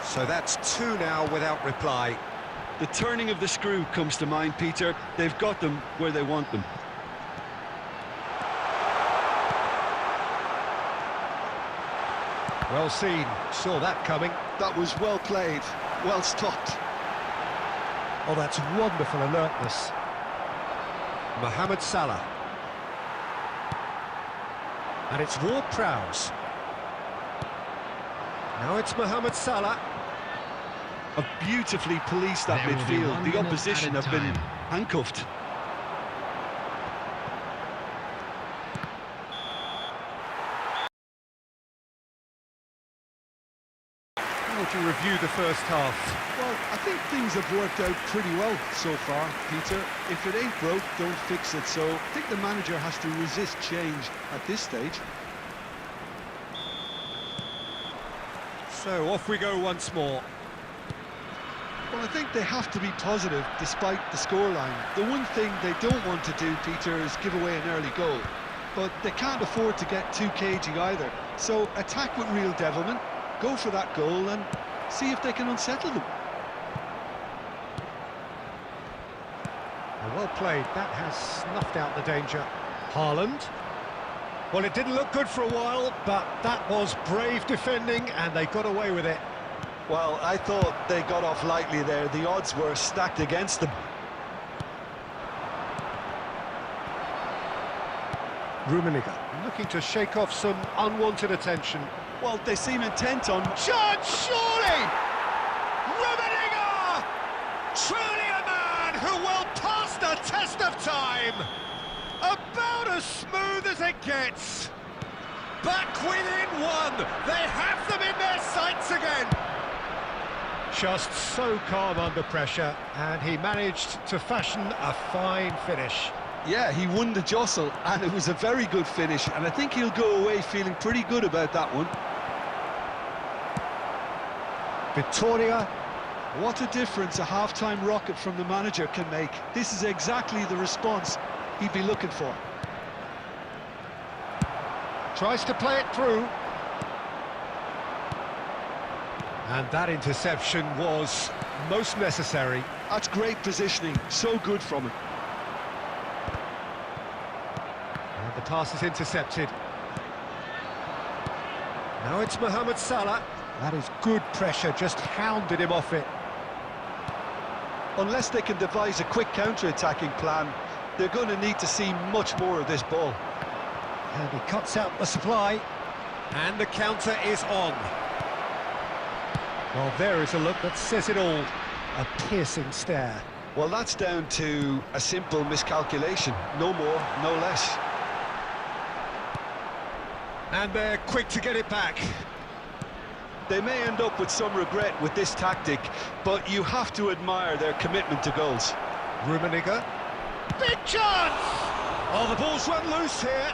S1: So that's two now without reply.
S2: The turning of the screw comes to mind, Peter. They've got them where they want them.
S1: Well seen, saw that coming.
S2: That was well played, well stopped.
S1: Oh, that's wonderful alertness. Mohamed Salah. And it's Ward-Prowse. Now it's Mohamed Salah.
S2: Have beautifully policed that
S3: There will be 1
S2: midfield. The
S3: minute
S2: opposition
S3: added
S2: have been
S3: time.
S2: handcuffed.
S1: How would you review the first half?
S2: Well, I think things have worked out pretty well so far, Peter. If it ain't broke, don't fix it. So I think the manager has to resist change at this stage.
S1: So off we go once more.
S2: Well, I think they have to be positive despite the scoreline. The one thing they don't want to do, Peter, is give away an early goal. But they can't afford to get too cagey either. So attack with real devilment, go for that goal and see if they can unsettle them.
S1: Well played, that has snuffed out the danger. Haaland. Well, it didn't look good for a while, but that was brave defending and they got away with it.
S2: Well, I thought they got off lightly there. The odds were stacked against them.
S1: Rummenigge looking to shake off some unwanted attention.
S2: Well, they seem intent on...
S1: Chance, surely! Rummenigge! Truly a man who will pass the test of time! About as smooth as it gets! Back within one! They have them in their sights again! Just so calm under pressure, and he managed to fashion a fine finish.
S2: Yeah, he won the jostle, and it was a very good finish, and I think he'll go away feeling pretty good about that one.
S1: Victoria.
S2: What a difference a half-time rocket from the manager can make. This is exactly the response he'd be looking for.
S1: Tries to play it through. And that interception was most necessary.
S2: That's great positioning, so good from him.
S1: And the pass is intercepted. Now it's Mohamed Salah. That is good pressure, just hounded him off it.
S2: Unless they can devise a quick counter-attacking plan, they're going to need to see much more of this ball.
S1: And he cuts out the supply. And the counter is on. Well, there is a look that says it all. A piercing stare.
S2: Well, that's down to a simple miscalculation. No more, no less.
S1: And they're quick to get it back.
S2: They may end up with some regret with this tactic, but you have to admire their commitment to goals.
S1: Rummenigge. Big chance! Oh, the ball's run loose here.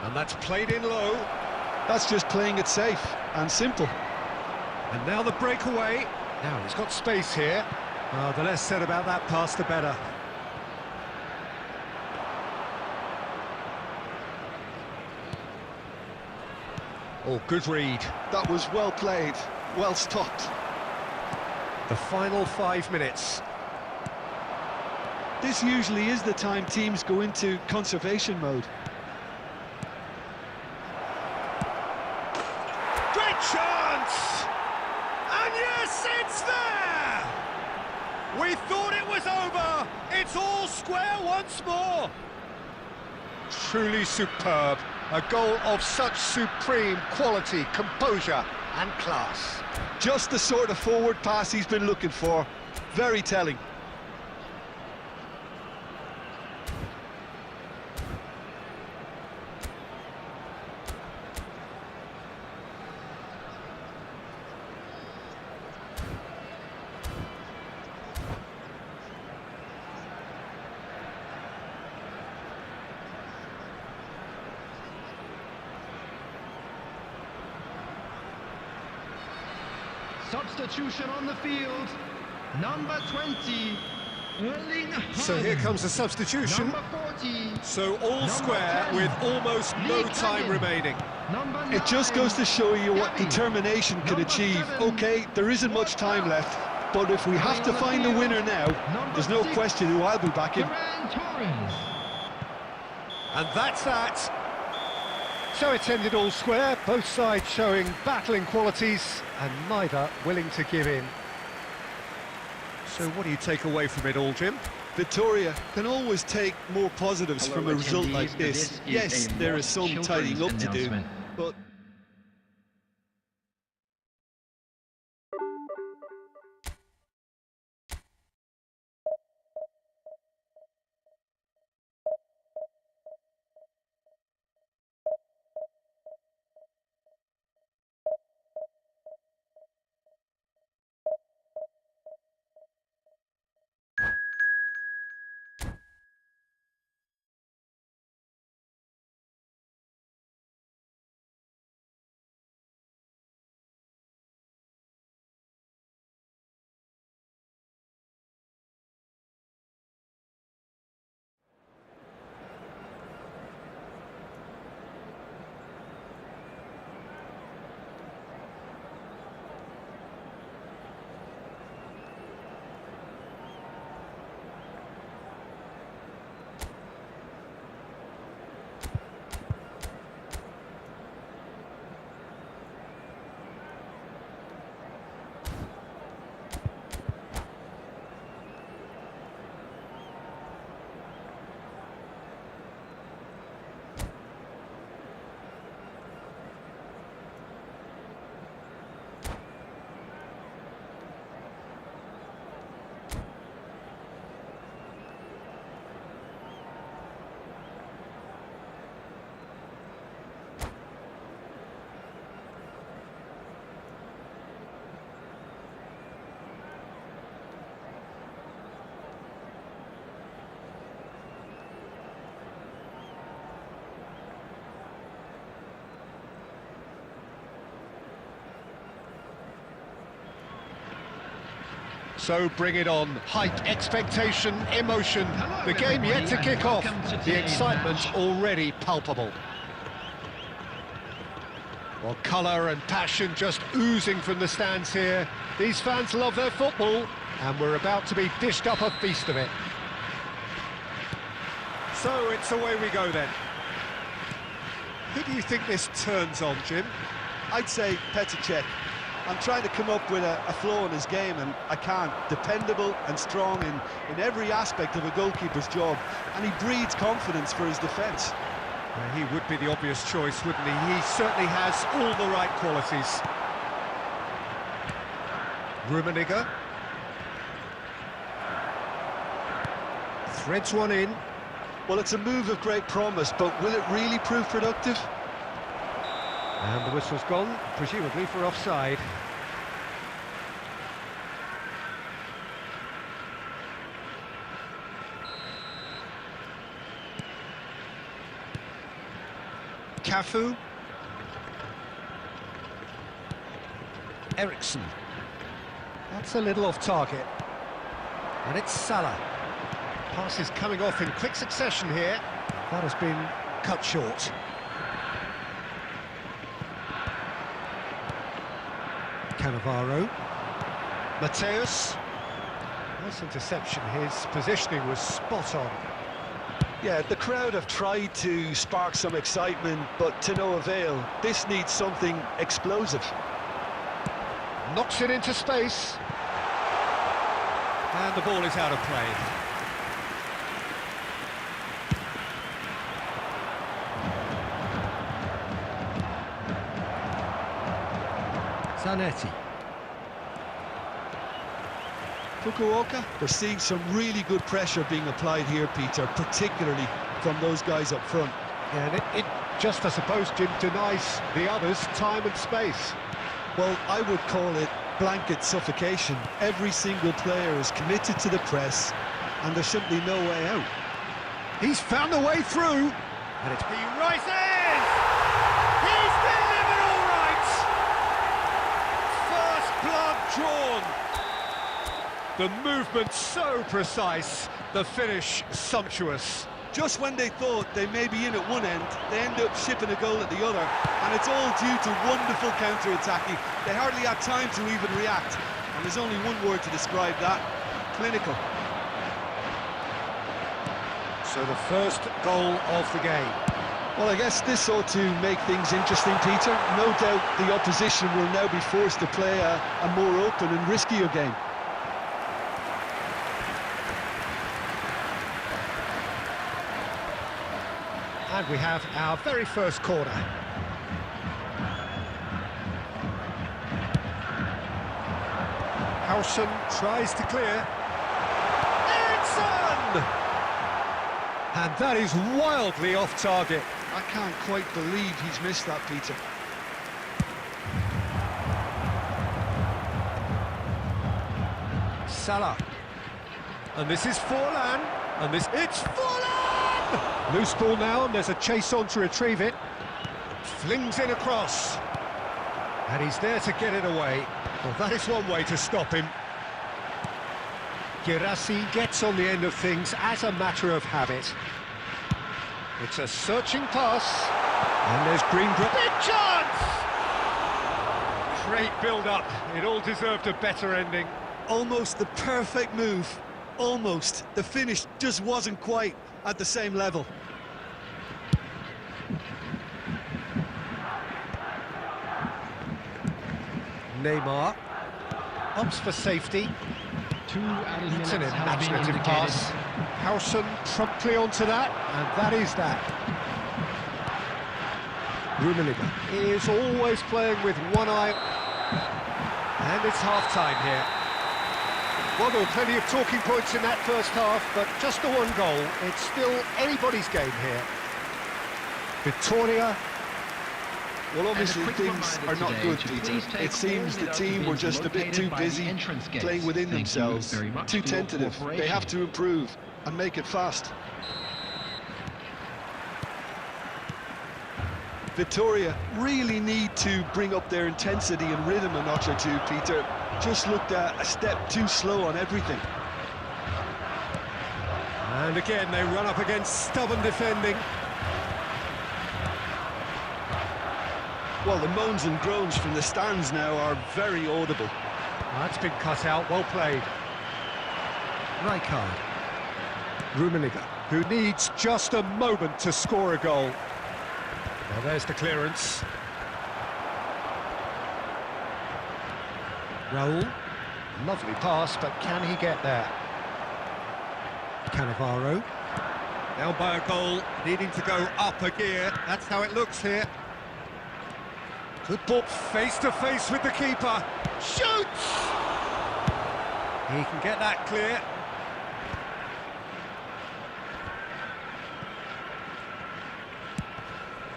S1: And that's played in low.
S2: That's just playing it safe and simple.
S1: And now the breakaway. Now he's got space here. Oh, the less said about that pass, the better. Oh, good read.
S2: That was well played, well stopped.
S1: The final 5 minutes.
S2: This usually is the time teams go into conservation mode.
S1: Great chance! And yes, it's there! We thought it was over. It's all square once more. Truly superb. A goal of such supreme quality, composure and class.
S2: Just the sort of forward pass he's been looking for. Very telling.
S3: Substitution on the field, number 20, Erling
S1: So here comes the substitution.
S3: Number 40.
S1: So all
S3: Number
S1: square
S3: 10.
S1: with almost no
S3: Lee
S1: time
S3: Cannon.
S1: remaining.
S3: Number 9.
S2: It just goes to show you what
S3: Gabby.
S2: determination can
S3: Number
S2: achieve.
S3: 7.
S2: Okay, there isn't much time left, but if we have to find a winner now, there's no question who I'll be backing.
S3: Ferran Torres.
S1: And that's that. So it's ended all square, both sides showing battling qualities and neither willing to give in. So what do you take away from it all, Jim?
S2: Victoria can always take more positives
S5: Hello,
S2: from a result
S5: attendees.
S2: like this.
S5: This is
S2: Yes,
S5: a
S2: there is some
S5: children's
S2: tidying up to do,
S5: announcement.
S2: but
S1: So bring it on. Hype, expectation, emotion.
S3: Hello,
S1: The game yet to
S3: everybody,
S1: kick
S3: and
S1: off.
S3: welcome to
S1: The
S3: today's
S1: excitement
S3: match.
S1: already palpable. Well, colour and passion just oozing from the stands here. These fans love their football, and we're about to be dished up a feast of it. So it's away we go then. Who do you think this turns on, Jim?
S2: I'd say Petr Cech. I'm trying to come up with a flaw in his game, and I can't. Dependable and strong in every aspect of a goalkeeper's job, and he breeds confidence for his defence.
S1: He would be the obvious choice, wouldn't he? He certainly has all the right qualities. Rummenigge. Threads one in.
S2: Well, it's a move of great promise, but will it really prove productive?
S1: And the whistle's gone, presumably for offside. Cafu. Ericsson. That's a little off target. And it's Salah. Pass is coming off in quick succession here. That has been cut short. Cannavaro. Mateus. Nice interception. His positioning was spot on.
S2: Yeah, the crowd have tried to spark some excitement, but to no avail. This needs something explosive.
S1: Knocks it into space. And the ball is out of play. Zanetti.
S2: Fukuoka, they're seeing some really good pressure being applied here, Peter, particularly from those guys up front.
S1: Yeah, and it just, I suppose, Jim, denies the others time and space.
S2: Well, I would call it blanket suffocation. Every single player is committed to the press, and there's simply no way out.
S1: He's found a way through. And it's... He rises! He's delivered all right! First blood drawn. The movement so precise, the finish sumptuous.
S2: Just when they thought they may be in at one end, they end up shipping a goal at the other, and it's all due to wonderful counter-attacking. They hardly had time to even react, and there's only one word to describe that: clinical.
S1: So the first goal of the game.
S2: Well, I guess this ought to make things interesting, Peter. No doubt the opposition will now be forced to play a more open and riskier game.
S1: And we have our very first corner. Howson tries to clear. Ericsson! And that is wildly off target.
S2: I can't quite believe he's missed that, Peter.
S1: Salah. And this is Forlan. And this... It's Forlan! Loose ball now, and there's a chase on to retrieve it. Flings in across. And he's there to get it away. Well, that is one way to stop him. Girassi gets on the end of things as a matter of habit. It's a searching pass. And there's Greenbrook. Big chance! Great build-up. It all deserved a better ending.
S2: Almost the perfect move. Almost. The finish just wasn't quite at the same level.
S1: Neymar opts for safety.
S3: Two added minutes
S1: It's an
S3: have been
S1: imaginative
S3: indicated.
S1: pass. Howson promptly onto that, and that is that. Rummenigge is always playing with one eye, and it's half-time here. Well, there were plenty of talking points in that first half, but just the one goal. It's still anybody's game here. Victoria.
S2: Well, obviously
S3: And a quick
S2: things
S3: reminder
S2: are not
S3: today
S2: good,
S3: to
S2: Peter.
S3: please take
S2: It seems
S3: all
S2: the
S3: the
S2: team were just a bit
S3: located
S2: too
S3: by the
S2: busy
S3: entrance gates.
S2: playing within
S3: Thank you
S2: themselves,
S3: very much
S2: too
S3: for your
S2: tentative. They
S3: cooperation.
S2: have to improve and make it fast. Victoria really need to bring up their intensity and rhythm a notch or two, Peter. Just looked a step too slow on everything.
S1: And again, they run up against stubborn defending.
S2: Well, the moans and groans from the stands now are very audible.
S1: That's been cut out, well played. Rijkaard. Rummenigge, who needs just a moment to score a goal. Well, there's the clearance. Raul. Lovely pass, but can he get there? Cannavaro. Down by a goal, needing to go up a gear. That's how it looks here. Good ball, face to face with the keeper. Shoots! He can get that clear.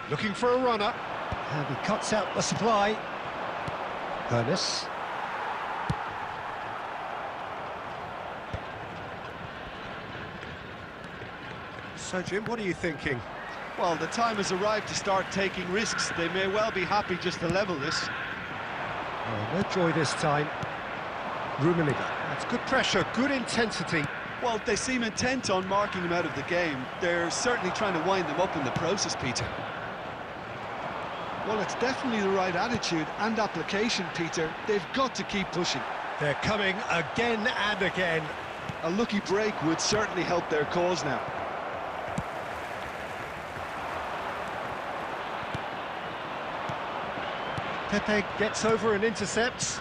S1: Looking for a runner. And he cuts out the supply. Ernest. So, Jim, what are you thinking?
S2: Well, the time has arrived to start taking risks. They may well be happy just to level this.
S1: Oh, no joy this time. Rummenigge. That's good pressure, good intensity.
S2: Well, they seem intent on marking him out of the game. They're certainly trying to wind them up in the process, Peter. Well, it's definitely the right attitude and application, Peter. They've got to keep pushing.
S1: They're coming again and again.
S2: A lucky break would certainly help their cause now.
S1: Pepe gets over and intercepts.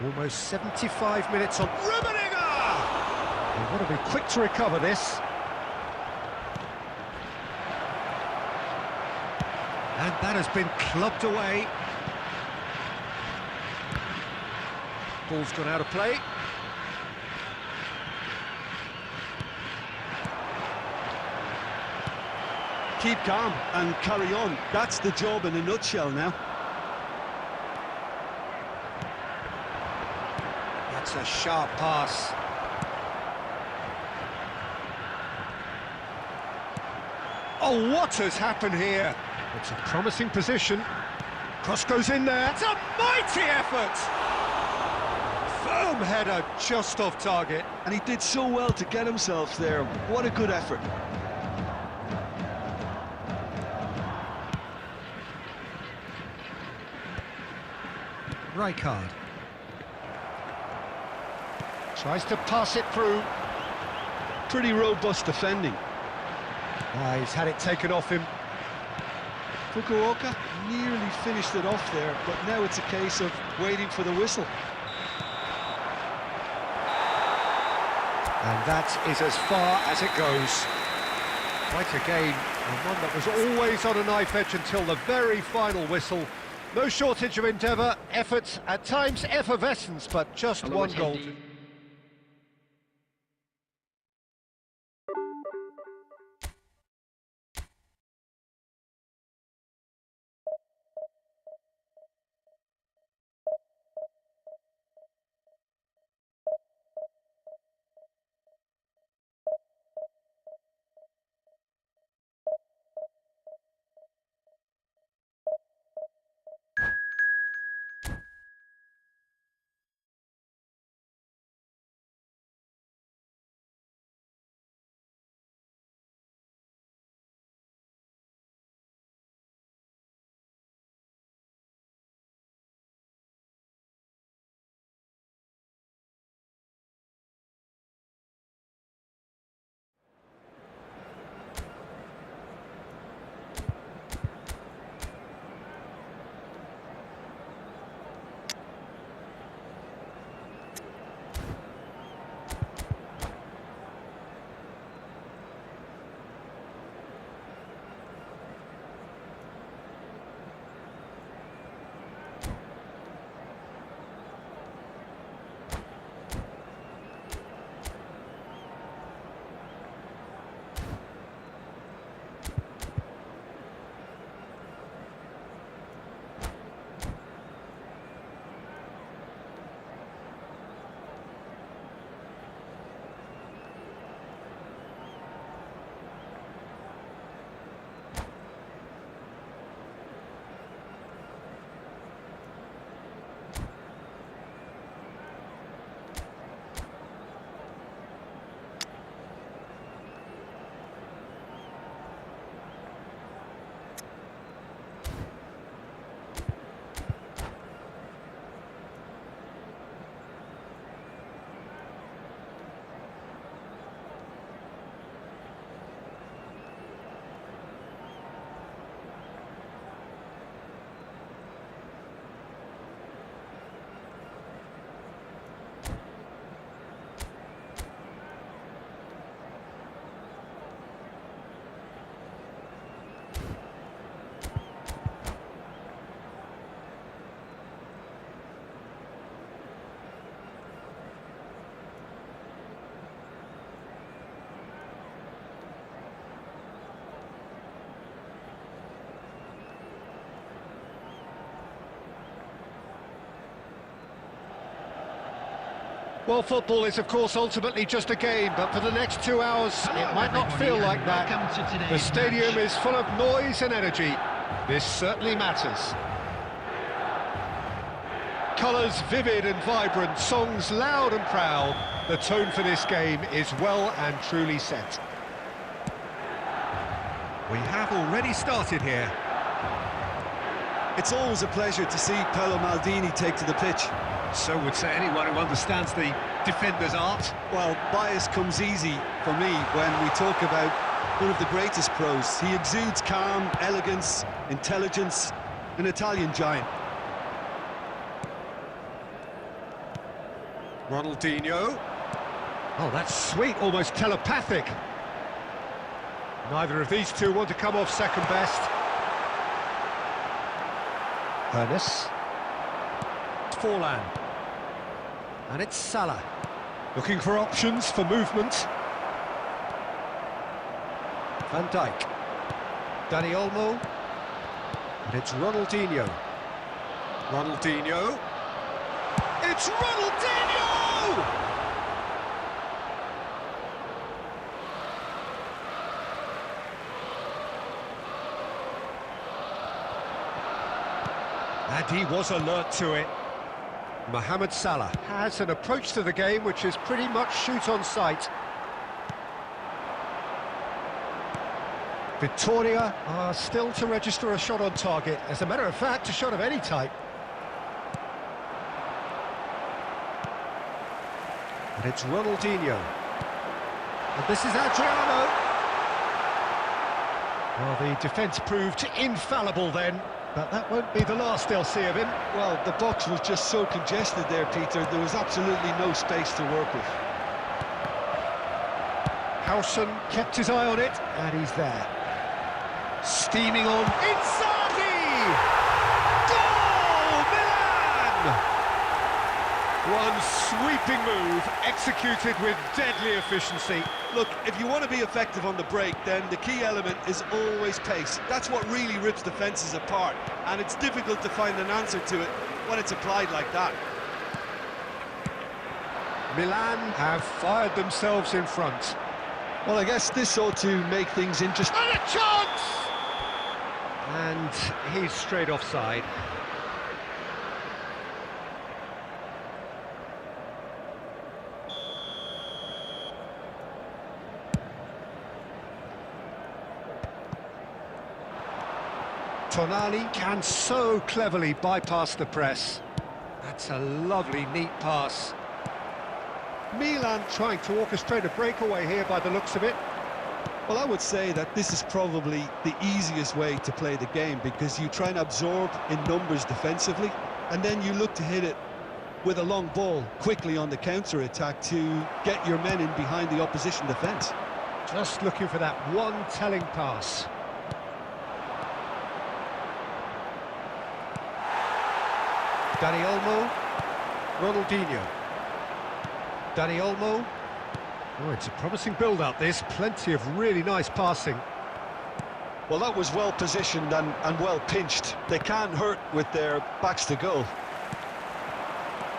S1: Almost 75 minutes on Rummenigge! They've got to be quick to recover this. And that has been clubbed away. Ball's gone out of play.
S2: Keep calm and carry on. That's the job in a nutshell now.
S1: That's a sharp pass. Oh, what has happened here? It's a promising position. Cross goes in there. It's a mighty effort! Firm header just off target.
S2: And he did so well to get himself there. What a good effort.
S1: Rijkaard. Tries to pass it through.
S2: Pretty robust defending.
S1: He's had it taken off him.
S2: Fukuoka nearly finished it off there, but now it's a case of waiting for the whistle.
S1: And that is as far as it goes. Quite a game, and one that was always on a knife edge until the very final whistle. No shortage of endeavour, effort, at times effervescence, but just one goal. Well, football is, of course, ultimately just a game, but for the next 2 hours, it might not feel like that. The stadium is full of noise and energy. This certainly matters. Colours vivid and vibrant, songs loud and proud. The tone for this game is well and truly set. We have already started here.
S2: It's always a pleasure to see Paolo Maldini take to the pitch.
S1: So would say anyone who understands the defender's art.
S2: Well, bias comes easy for me when we talk about one of the greatest pros. He exudes calm, elegance, intelligence, an Italian giant.
S1: Ronaldinho. Oh, that's sweet, almost telepathic. Neither of these two want to come off second best. Ernest. Forlan. And it's Salah. Looking for options for movement. Van Dijk. Dani Olmo. And it's Ronaldinho. Ronaldinho. It's Ronaldinho! And he was alert to it. Mohamed Salah has an approach to the game which is pretty much shoot on sight. Victoria are still to register a shot on target. As a matter of fact, a shot of any type. And it's Ronaldinho. And this is Adriano. Well, the defence proved infallible then. But that won't be the last they'll see of him.
S2: Well, the box was just so congested there, Peter. There was absolutely no space to work with.
S1: Howson kept his eye on it, and he's there. Steaming on. Inzaghi! Goal! Milan! One sweeping move, executed with deadly efficiency.
S2: Look, if you want to be effective on the break, then the key element is always pace. That's what really rips defences apart, and it's difficult to find an answer to it when it's applied like that.
S1: Milan have fired themselves in front.
S2: Well, I guess this ought to make things interesting.
S1: And a chance! And he's straight offside. Tonali can so cleverly bypass the press. That's a lovely, neat pass. Milan trying to orchestrate a breakaway here by the looks of it.
S2: Well, I would say that this is probably the easiest way to play the game, because you try and absorb in numbers defensively, and then you look to hit it with a long ball quickly on the counter-attack to get your men in behind the opposition defence.
S1: Just looking for that one telling pass. Dani Olmo, Ronaldinho. Dani Olmo. Oh, it's a promising build-up, this. Plenty of really nice passing.
S2: Well, that was well positioned and well pinched. They can't hurt with their backs to goal.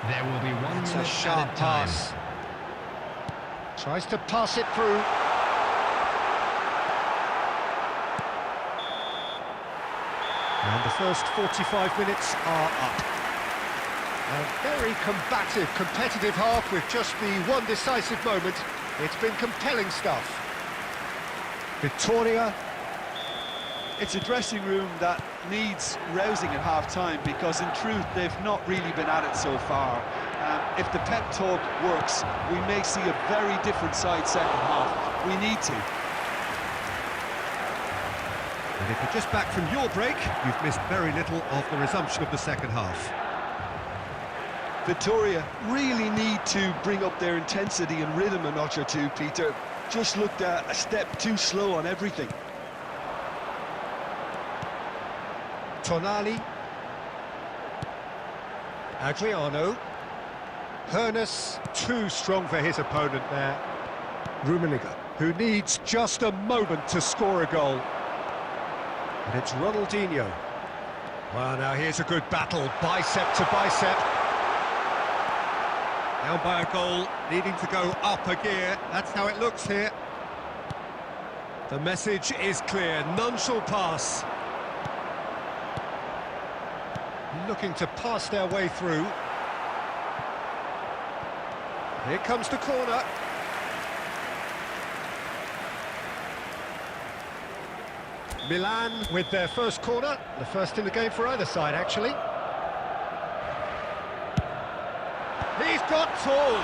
S3: There will be one
S1: It's a
S3: minute
S1: sharp
S3: added time.
S1: pass. Tries to pass it through. And the first 45 minutes are up. A very combative, competitive half with just the one decisive moment. It's been compelling stuff. Victoria.
S2: It's a dressing room that needs rousing at half-time, because in truth they've not really been at it so far. If the pep talk works, we may see a very different side second half. We need to.
S1: And if you're just back from your break, you've missed very little of the resumption of the second half.
S2: Victoria really need to bring up their intensity and rhythm a notch or two, Peter. Just looked a step too slow on everything.
S1: Tonali. Adriano. Ernest, too strong for his opponent there. Rummenigge, who needs just a moment to score a goal. And it's Ronaldinho. Well, now here's a good battle, bicep to bicep. Down by a goal, needing to go up a gear. That's how it looks here. The message is clear, none shall pass. Looking to pass their way through. Here comes the corner. Milan with their first corner, the first in the game for either side, actually. He's got tall.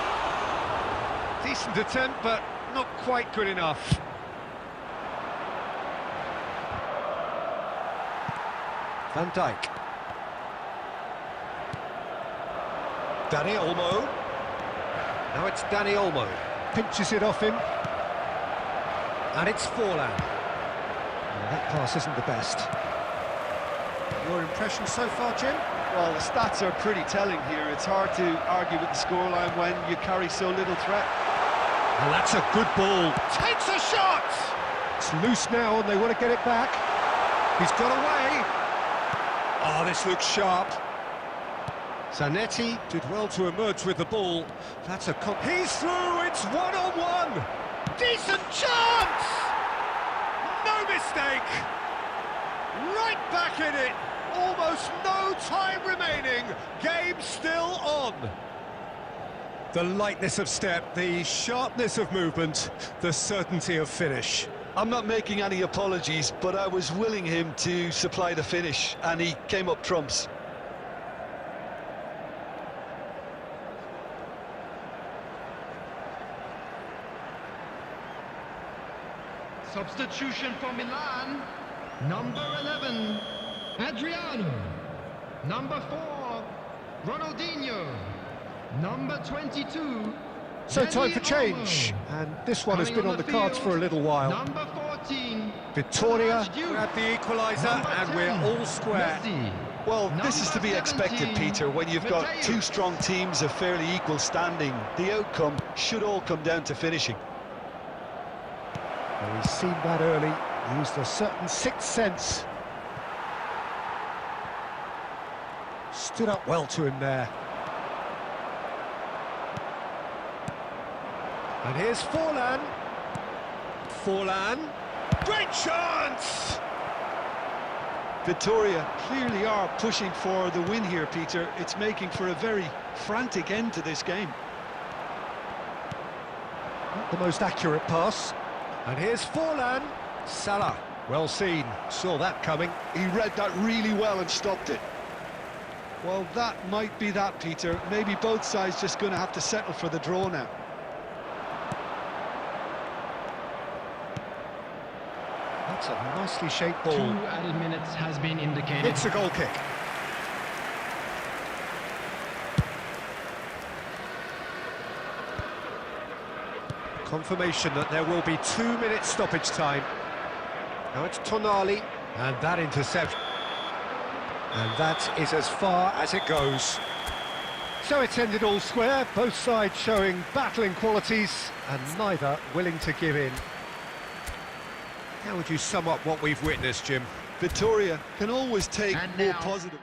S1: Decent attempt, but not quite good enough. Van Dijk. Danny Olmo. Now it's Danny Olmo. Pinches it off him. And it's Forlan. That pass isn't the best. Your impression so far, Jim?
S2: Well, the stats are pretty telling here. It's hard to argue with the scoreline when you carry so little threat.
S1: And that's a good ball. Takes a shot! It's loose now and they want to get it back. He's got away. Oh, this looks sharp. Zanetti did well to emerge with the ball. That's a... He's through! It's one-on-one! Decent chance! No mistake! Right back in it! Almost no time remaining. Game still on. The lightness of step, the sharpness of movement, the certainty of finish.
S2: I'm not making any apologies, but I was willing him to supply the finish, and he came up trumps.
S3: Substitution for Milan, number 11, Adriano. Number 4, Ronaldinho. Number 22,
S1: So time for
S3: Dani
S1: change,
S3: Olmo.
S1: and this one has
S3: Coming
S1: been on the cards
S3: field,
S1: for a little while.
S3: Number 14,
S1: Vittoria
S3: Duke.
S1: grabbed the equaliser,
S3: Number
S1: and
S3: 10,
S1: we're all square.
S3: Messi.
S2: Well, this is to be
S3: Number
S2: expected,
S3: 17,
S2: Peter, when you've got
S3: Mateo.
S2: two strong teams of fairly equal standing. The outcome should all come down to finishing.
S1: Well, he's seen that early, used a certain sixth sense. Stood up well to him there. And here's Forlan. Forlan. Great chance!
S2: Vittoria clearly are pushing for the win here, Peter. It's making for a very frantic end to this game.
S1: Not the most accurate pass. And here's Forlan. Salah. Well seen. Saw that coming.
S2: He read that really well and stopped it. Well, that might be that, Peter. Maybe both sides just going to have to settle for the draw now.
S1: That's a nicely shaped ball.
S3: 2 added minutes has been indicated.
S1: It's a goal kick. Confirmation that there will be 2 minutes stoppage time. Now it's Tonali, and that interception. And that is as far as it goes. So it's ended all square, both sides showing battling qualities, and neither willing to give in. How would you sum up what we've witnessed, Jim?
S2: Vittoria can always take
S3: And
S2: more
S3: now,
S2: positive.